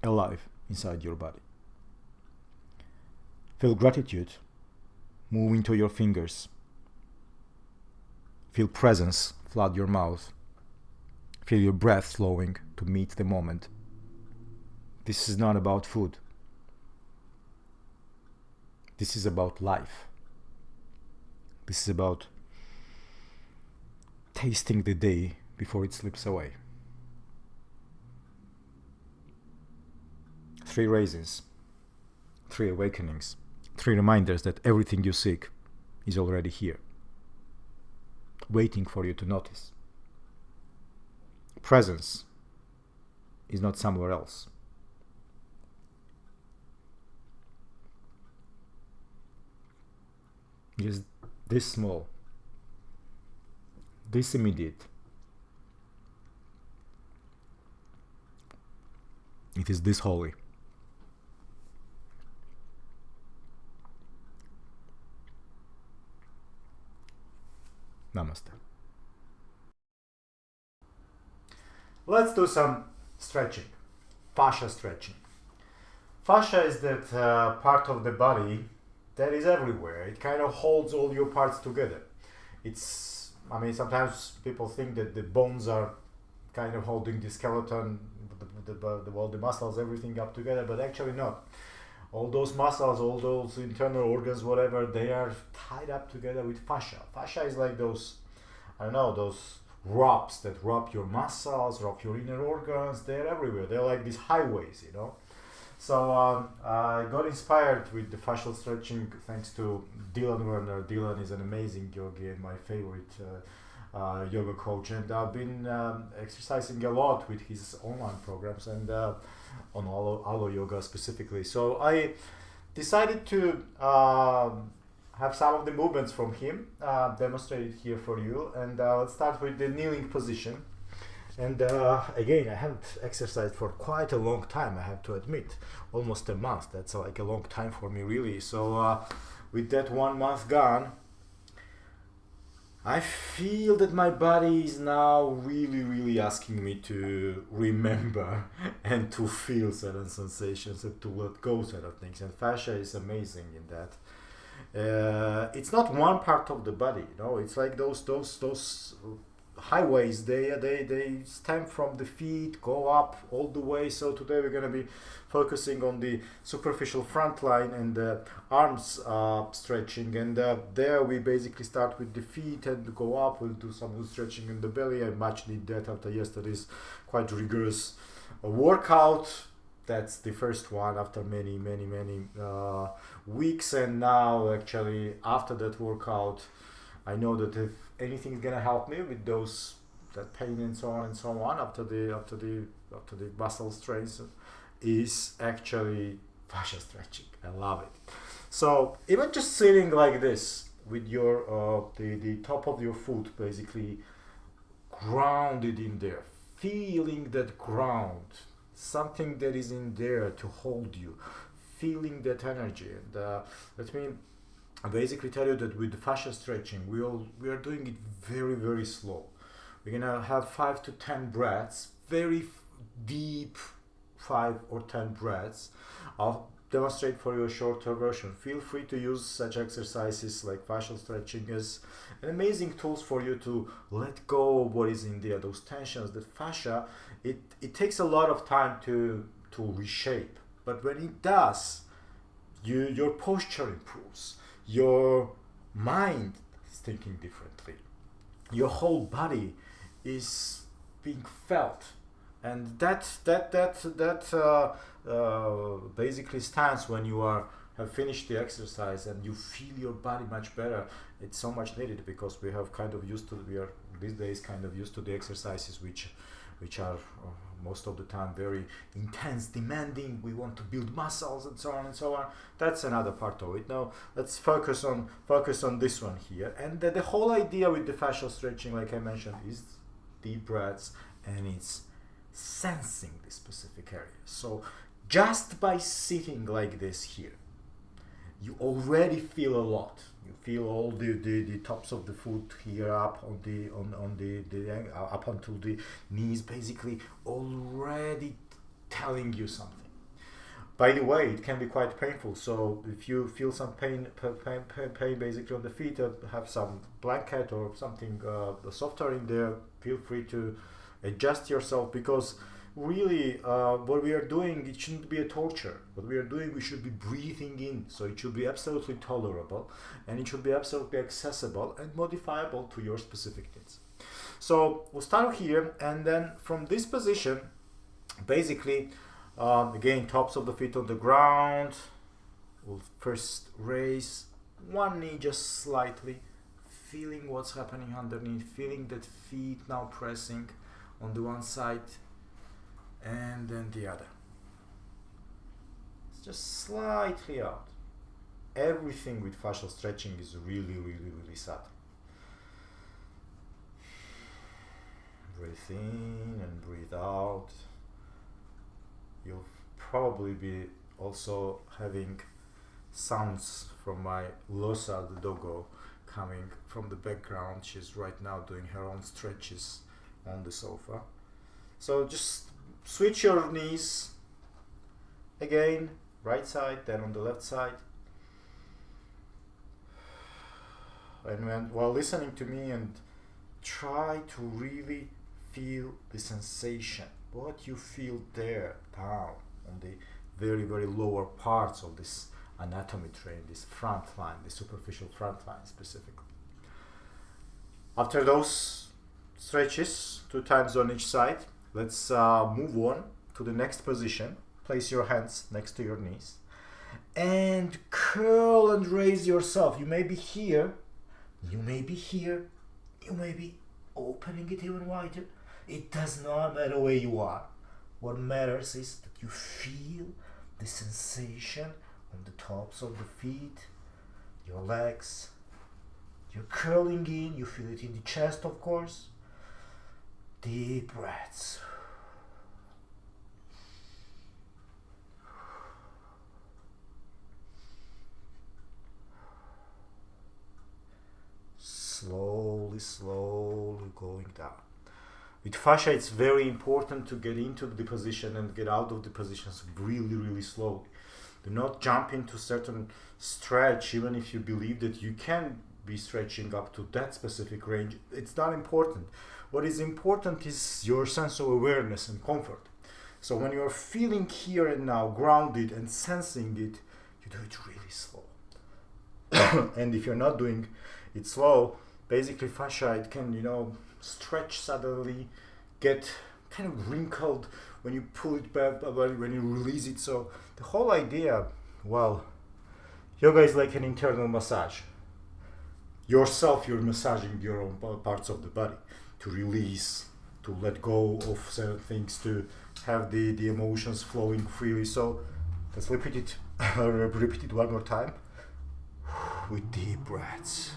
alive inside your body. Feel gratitude move into your fingers. Feel presence flood your mouth. Feel your breath slowing to meet the moment. This is not about food. This is about life. This is about tasting the day before it slips away. 3 raisins, 3 awakenings, 3 reminders that everything you seek is already here, waiting for you to notice. Presence is not somewhere else. It is this small, this immediate. It is this holy. Namaste. Let's do some stretching, fascia stretching. Fascia is that part of the body that is everywhere. It kind of holds all your parts together. Sometimes people think that the bones are kind of holding the skeleton, all the muscles, everything up together, but actually not. All those muscles, all those internal organs, whatever, they are tied up together with fascia. Fascia is like those ropes that wrap your muscles, wrap your inner organs. They're everywhere. They're like these highways, So I got inspired with the fascial stretching thanks to Dylan Werner. Dylan is an amazing yogi and my favorite yoga coach, and I've been exercising a lot with his online programs and on Alo Yoga specifically. So I decided to have some of the movements from him demonstrated here for you, and let's start with the kneeling position. And again, I haven't exercised for quite a long time, I have to admit, almost a month. That's like a long time for me, really. So with that 1 month gone, I feel that my body is now really asking me to remember and to feel certain sensations and to let go certain things. And fascia is amazing in that. It's not one part of the body, it's like those highways. They stem from the feet, go up all the way. So today we're going to be focusing on the superficial front line and the arms stretching, and there we basically start with the feet and go up. We'll do some stretching in the belly. I much need that after yesterday's quite rigorous workout. That's the first one after many weeks, and now actually after that workout I know that if anything is gonna help me with that pain and so on after the muscle strains is actually fascia stretching. I love it. So even just sitting like this with your the top of your foot basically grounded in there, feeling that ground, something that is in there to hold you, feeling that energy. And let me basically tell you that with the fascia stretching, we are doing it very, very slow. We're gonna have 5 to 10 breaths, very deep 5 or 10 breaths. I'll demonstrate for you a shorter version. Feel free to use such exercises like fascial stretching as an amazing tools for you to let go of what is in there, those tensions. The fascia, it takes a lot of time to reshape, but when it does, your posture improves, your mind is thinking differently, your whole body is being felt. And that basically stands when you have finished the exercise and you feel your body much better. It's so much needed, because we are these days kind of used to the exercises which are most of the time very intense, demanding. We want to build muscles and so on and so on. That's another part of it. Now let's focus on this one here. And the whole idea with the fascial stretching, like I mentioned, is deep breaths, and it's sensing the specific area. So just by sitting like this here, you already feel a lot. You feel all the tops of the foot here up on the up until the knees, basically already telling you something. By the way, it can be quite painful. So if you feel some pain basically on the feet, have some blanket or something softer in there, feel free to adjust yourself, because really what we are doing, it shouldn't be a torture. What we are doing, we should be breathing in, so it should be absolutely tolerable, and it should be absolutely accessible and modifiable to your specific needs. So we'll start here, and then from this position, basically again, tops of the feet on the ground. We'll first raise one knee just slightly, feeling what's happening underneath, feeling that feet now pressing on the one side and then the other. It's just slightly out. Everything with fascial stretching is really, really, really subtle. Breathe in and breathe out. You'll probably be also having sounds from my Losa, the doggo, coming from the background. She's right now doing her own stretches on the sofa. So just switch your knees again, right side, then on the left side. And while listening to me, and try to really feel the sensation, what you feel there down on the very, very lower parts of this anatomy train, this front line, the superficial front line specifically. After those stretches, 2 times on each side, let's move on to the next position. Place your hands next to your knees and curl and raise yourself. You may be here, you may be here, you may be opening it even wider. It does not matter where you are. What matters is that you feel the sensation on the tops of the feet, your legs. You're curling in, you feel it in the chest, of course. Deep breaths. Slowly, slowly going down. With fascia, it's very important to get into the position and get out of the positions really, really slowly. Do not jump into certain stretch, even if you believe that you can be stretching up to that specific range. It's not important. What is important is your sense of awareness and comfort. So when you're feeling here and now, grounded and sensing it, you do it really slow. And if you're not doing it slow, basically fascia, it can, stretch suddenly, get kind of wrinkled when you pull it back, when you release it. So the whole idea, yoga is like an internal massage. Yourself, you're massaging your own parts of the body to release, to let go of certain things, to have the emotions flowing freely. So let's repeat it one more time with deep breaths.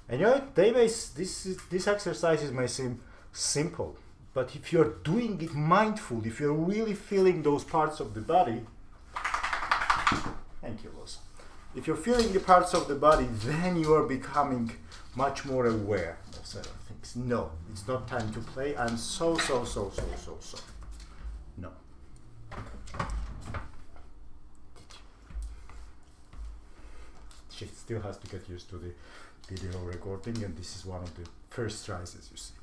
And these exercises may seem simple, but if you're doing it mindful, if you're really feeling those parts of the body, thank you, Rosa. If you're feeling the parts of the body, then you are becoming much more aware of certain things. No, it's not time to play. I'm so. No. She still has to get used to the video recording, and this is one of the first tries, as you see.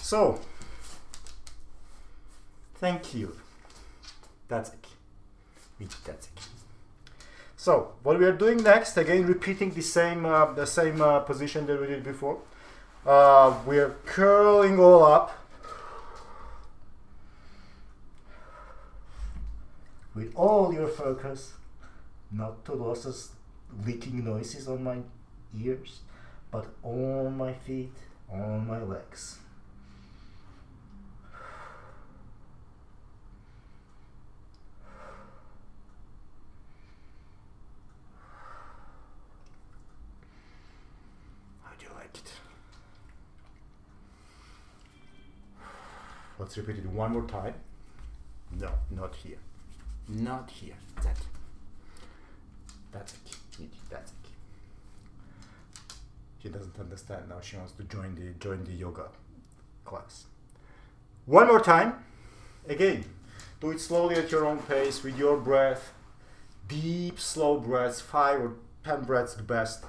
So, thank you. That's it. So, what we are doing next, again repeating the same position that we did before. We are curling all up with all your focus, not to losses, leaking noises on my ears, but on my feet, on my legs. How do you like it? Let's repeat it one more time. No, not here. Not here. That's a key. That's a key. She doesn't understand now. She wants to join the yoga class. One more time. Again, do it slowly at your own pace with your breath. Deep, slow breaths. 5 or 10 breaths the best.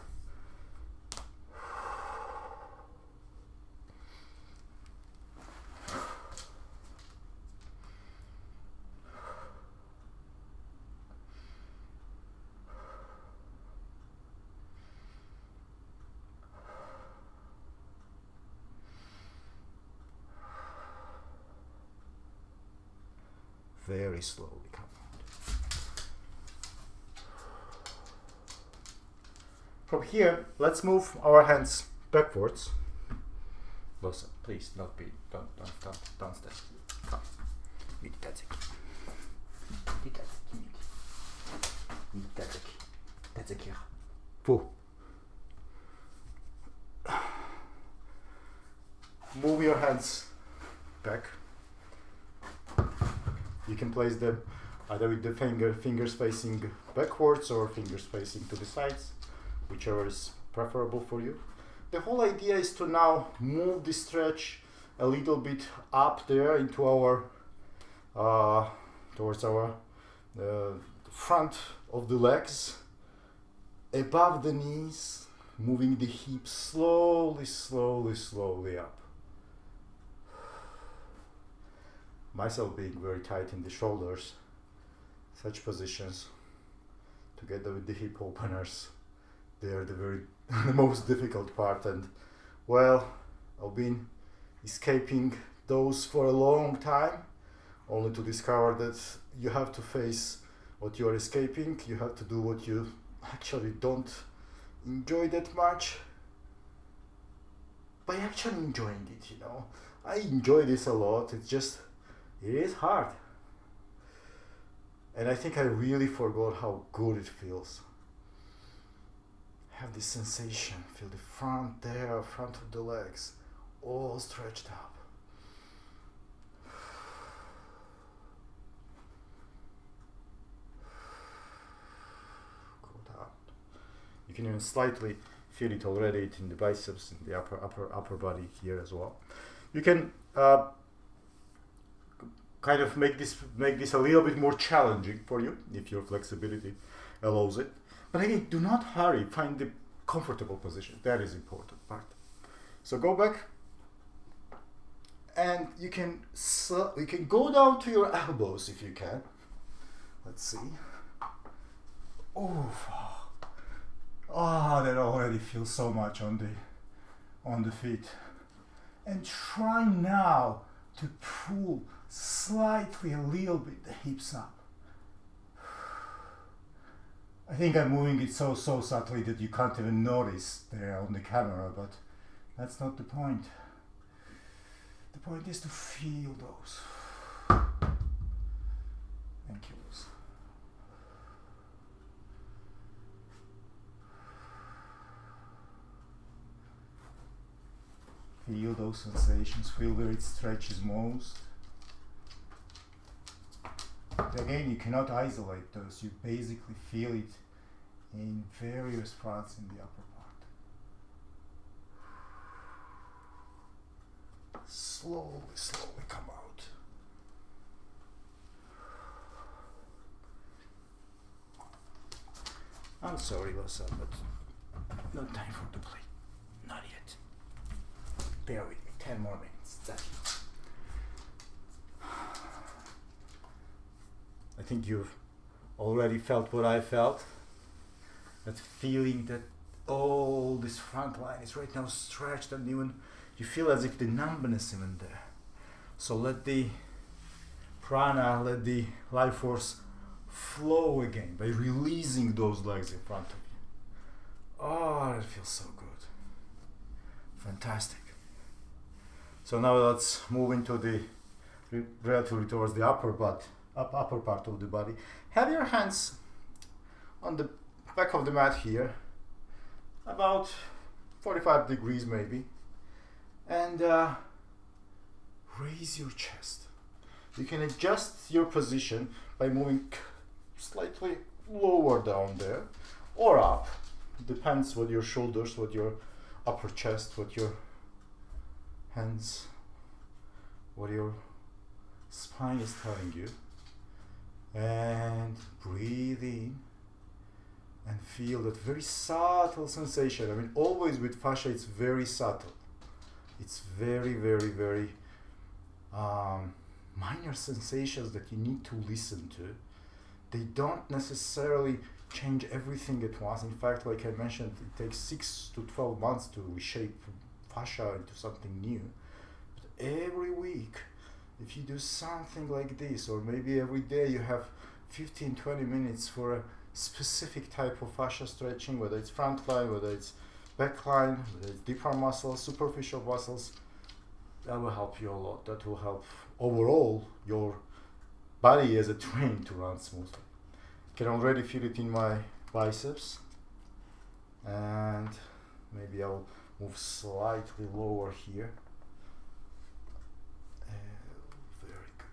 Very slowly come out. From here, let's move our hands backwards. Listen, please, don't stand. Come. Move your hands back. You can place them either with the fingers facing backwards or fingers facing to the sides, whichever is preferable for you. The whole idea is to now move the stretch a little bit up there into our towards our front of the legs, above the knees, moving the hips slowly up. Myself being very tight in the shoulders, such positions, together with the hip openers, they are the most difficult part. And well, I've been escaping those for a long time, only to discover that you have to face what you are escaping. You have to do what you actually don't enjoy that much by actually enjoying it, you know. I enjoy this a lot. It is hard. And I think I really forgot how good it feels. Have this sensation, feel the front of the legs, all stretched up. Good out. You can even slightly feel it already in the biceps, in the upper body here as well. You can kind of make this a little bit more challenging for you if your flexibility allows it. But again, do not hurry. Find the comfortable position. That is important part. So go back, and you can go down to your elbows if you can. Let's see. Oh, that already feels so much on the feet. And try now to pull slightly a little bit the hips up. I think I'm moving it so subtly that you can't even notice there on the camera, but that's not the point. The point is to feel those. Thank you. those sensations, feel where it stretches most. Again, you cannot isolate those, you basically feel it in various parts in the upper part. Slowly, slowly come out. I'm sorry, Lassa, but no time for the play. Not yet. Bear with me, 10 more minutes, that's it. I think you've already felt what I felt. That feeling that all this front line is right now stretched, and even you feel as if the numbness even there. So let the prana, let the life force flow again by releasing those legs in front of you. Oh, it feels so good. Fantastic. So now let's move into the relatively towards the upper part of the body. Have your hands on the back of the mat here, about 45 degrees maybe, and raise your chest. You can adjust your position by moving slightly lower down there or up. Depends what your shoulders, what your upper chest, what your hands, what your spine is telling you. And breathe in and feel that very subtle sensation. I mean, always with fascia it's very subtle. It's very, very, very minor sensations that you need to listen to. They don't necessarily change everything at once. In fact, like I mentioned, it takes 6 to 12 months to reshape fascia into something new. But every week, if you do something like this, or maybe every day you have 15-20 minutes for a specific type of fascia stretching, whether it's front line, whether it's back line, whether it's deeper muscles, superficial muscles, that will help you a lot. That will help overall your body as a train to run smoothly. I can already feel it in my biceps, and maybe I'll move slightly lower here. Very good.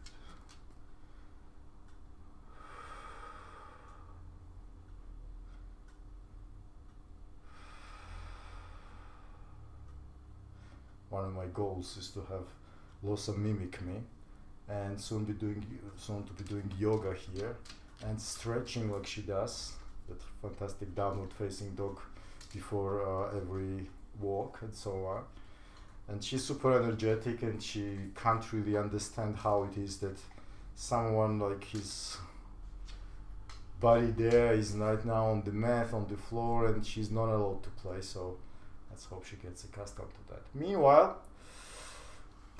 One of my goals is to have Losa mimic me, and soon to be doing yoga here and stretching like she does, that fantastic downward facing dog before every walk and so on. And she's super energetic, and she can't really understand how it is that someone like his body there is right now on the mat, on the floor, and she's not allowed to play. So let's hope she gets accustomed to that. Meanwhile,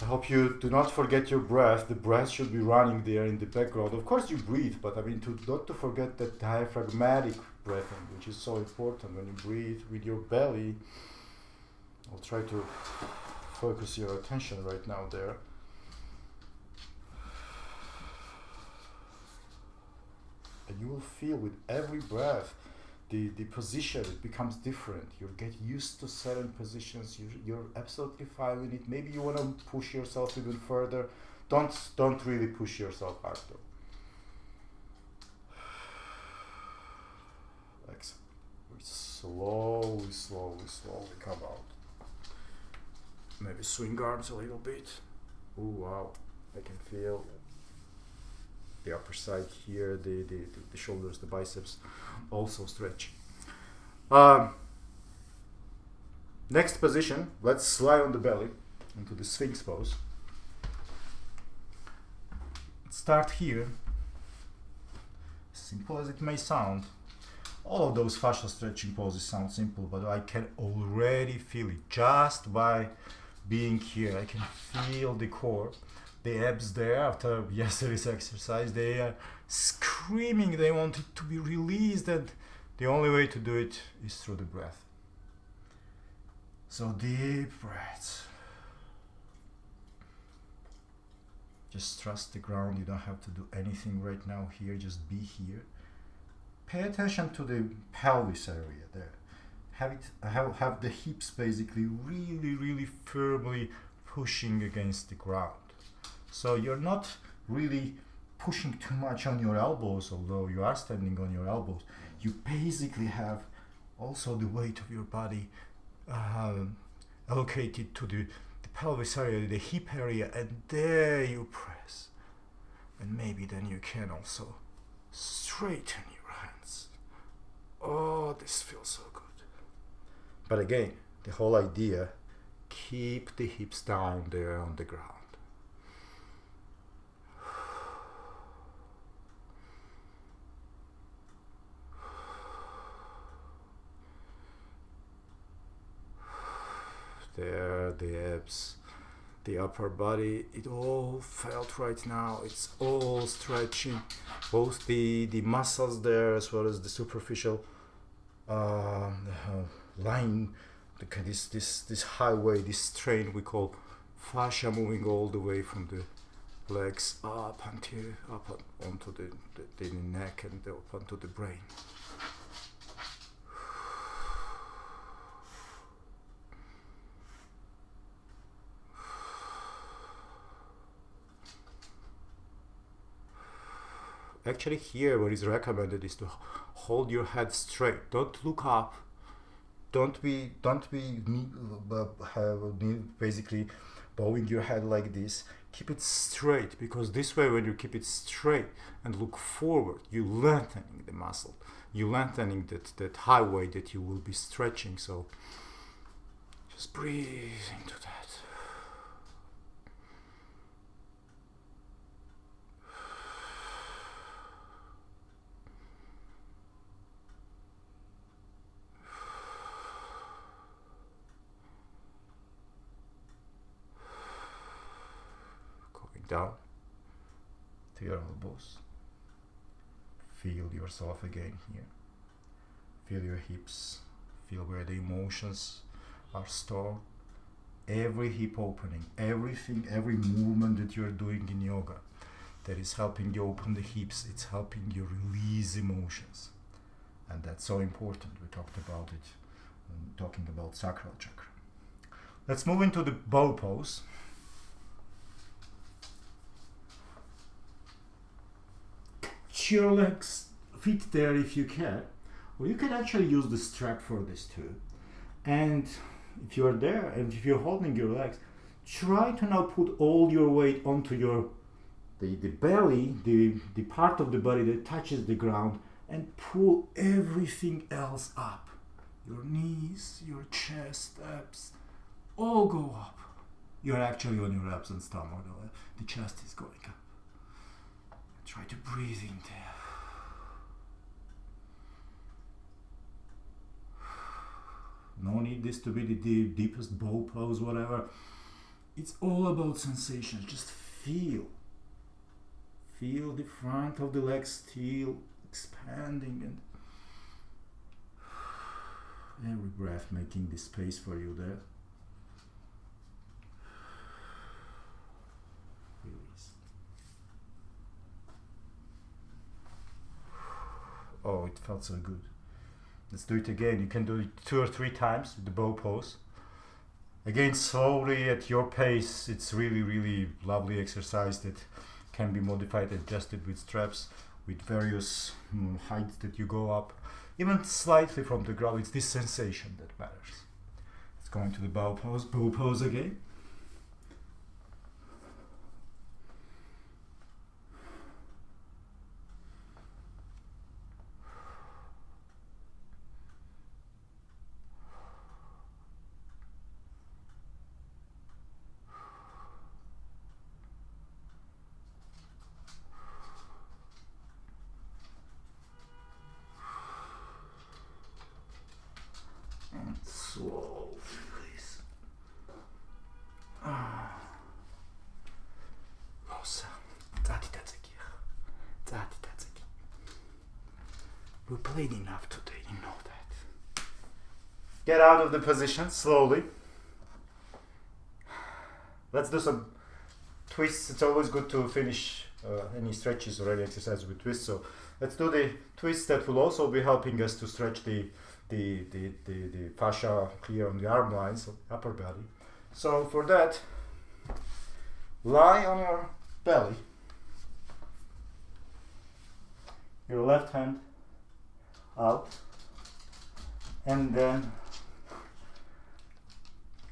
I hope you do not forget your breath. The breath should be running there in the background. Of course you breathe, but I mean not to forget that diaphragmatic breathing, which is so important. When you breathe with your belly, I'll try to focus your attention right now there. And you will feel with every breath the position, it becomes different. You get used to certain positions. You're absolutely fine with it. Maybe you want to push yourself even further. Don't really push yourself hard though. Excellent. We slowly come out. Maybe swing arms a little bit. Ooh, wow. I can feel the upper side here, the shoulders, the biceps also stretch. Next position, let's lie on the belly into the Sphinx pose. Start here. Simple as it may sound. All of those fascial stretching poses sound simple, but I can already feel it just by being here. I can feel the core. The abs there after yesterday's exercise, they are screaming, they want it to be released, and the only way to do it is through the breath. So deep breaths. Just trust the ground. You don't have to do anything right now here, just be here. Pay attention to the pelvis area there. Have the hips basically really firmly pushing against the ground. So you're not really pushing too much on your elbows, although you are standing on your elbows. You basically have also the weight of your body allocated to the pelvis area, the hip area, and there you press. And maybe then you can also straighten your hands. Oh, this feels so good. But again, the whole idea, keep the hips down there on the ground. There, the abs, the upper body, it all felt right now. It's all stretching, both the muscles there as well as the superficial line, this highway, this strain we call fascia, moving all the way from the legs up onto the neck and up onto the brain. Actually, here what is recommended is to hold your head straight. Don't look up. Don't be basically bowing your head like this. Keep it straight, because this way, when you keep it straight and look forward, you lengthening the muscle. You lengthening that highway that you will be stretching. So just breathe into that. Down to your elbows. Feel yourself again here. Feel your hips. Feel where the emotions are stored. Every hip opening, everything, every movement that you're doing in yoga that is helping you open the hips, it's helping you release emotions. And that's so important. We talked about it when talking about Sacral chakra. Let's move into the bow pose. Your legs, feet there if you can, or you can actually use the strap for this too. And if you are there and if you're holding your legs, try to now put all your weight onto your the belly, the part of the body that touches the ground, and pull everything else up. Your knees, your chest, abs, all go up. You're actually on your abs and stomach. The chest is going up. Try to breathe in there. No need this to be the deepest bow pose, whatever. It's all about sensations. Just feel. Feel the front of the legs still expanding, and every breath making this space for you there. Release. Oh, it felt so good. Let's do it again. You can do it 2 or 3 times with the bow pose. Again, slowly at your pace. It's really, really lovely exercise that can be modified, adjusted with straps, with various heights that you go up, even slightly from the ground. It's this sensation that matters. Let's go into the bow pose again. Slow release. We played enough today, you know that. Get out of the position slowly. Let's do some twists. It's always good to finish any stretches or any exercise with twists. So let's do the twists that will also be helping us to stretch the fascia clear on the arm lines of the upper body. So for that, lie on your belly, your left hand out, and then,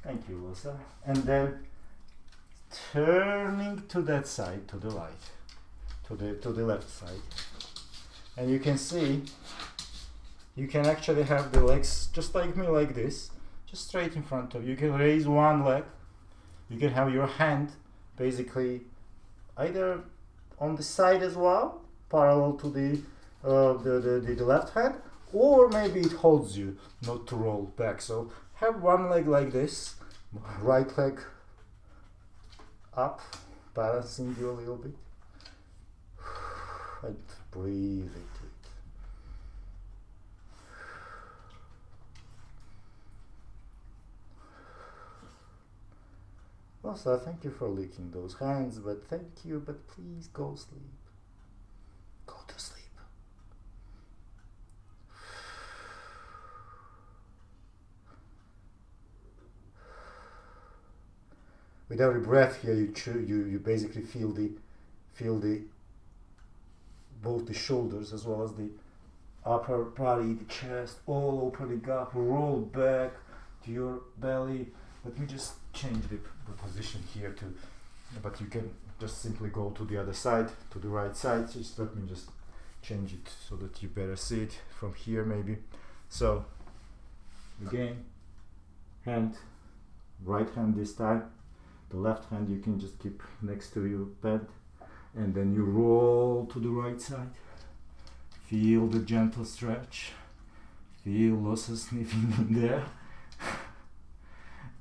thank you, Lisa, and then turning to that side, to the right, to the left side, and you can see you can actually have the legs just like me, like this, just straight in front of you. You can raise one leg, you can have your hand basically either on the side as well, parallel to the left hand, or maybe it holds you not to roll back. So have one leg like this, right leg up, balancing you a little bit, and breathe into it. Also, thank you for licking those hands, but thank you, but please go sleep. Go to sleep. With every breath here, you basically feel the both the shoulders as well as the upper body, the chest, all open the gap, roll back to your belly. Let me just change the position here to, but you can just simply go to the other side, to the right side. Just let me just change it so that you better see it from here maybe. So again, hand, right hand this time, the left hand you can just keep next to your bed, and then you roll to the right side. Feel the gentle stretch, feel lots of sniffing in there.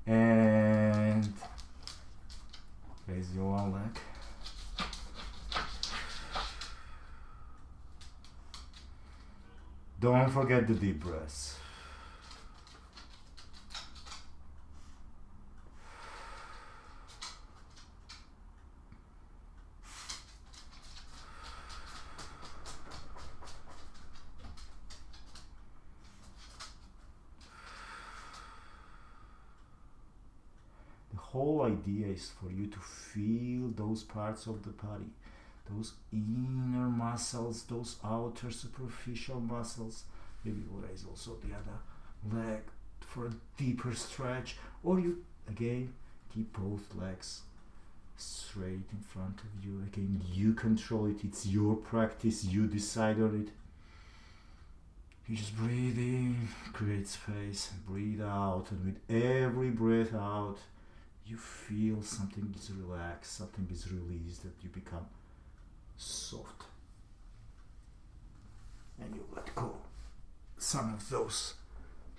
And raise your one leg. Don't forget the deep breaths. The whole idea is for you to feel those parts of the body, those inner muscles, those outer superficial muscles. Maybe you raise also the other leg for a deeper stretch, or you again keep both legs straight in front of you. Again, you control it, it's your practice, you decide on it. You just breathe in, create space, and breathe out, and with every breath out, you feel something is relaxed, something is released, that you become soft. And you let go some of those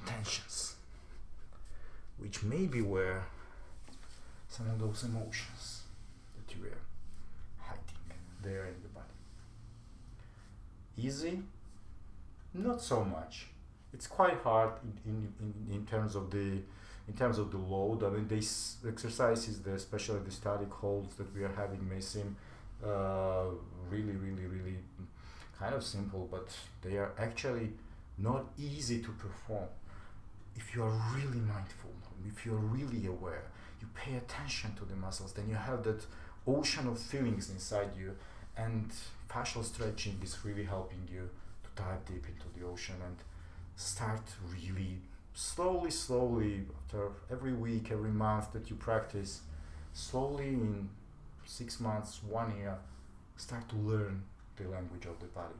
tensions, which maybe were some of those emotions that you were hiding there in the body. Easy? Not so much. It's quite hard in terms of the load. I mean, these exercises, especially the static holds that we are having, may seem really kind of simple, but they are actually not easy to perform. If you are really mindful, if you are really aware, you pay attention to the muscles, then you have that ocean of feelings inside you, and fascial stretching is really helping you to dive deep into the ocean and start really slowly, after every week, every month that you practice, slowly in 6 months, 1 year, start to learn the language of the body.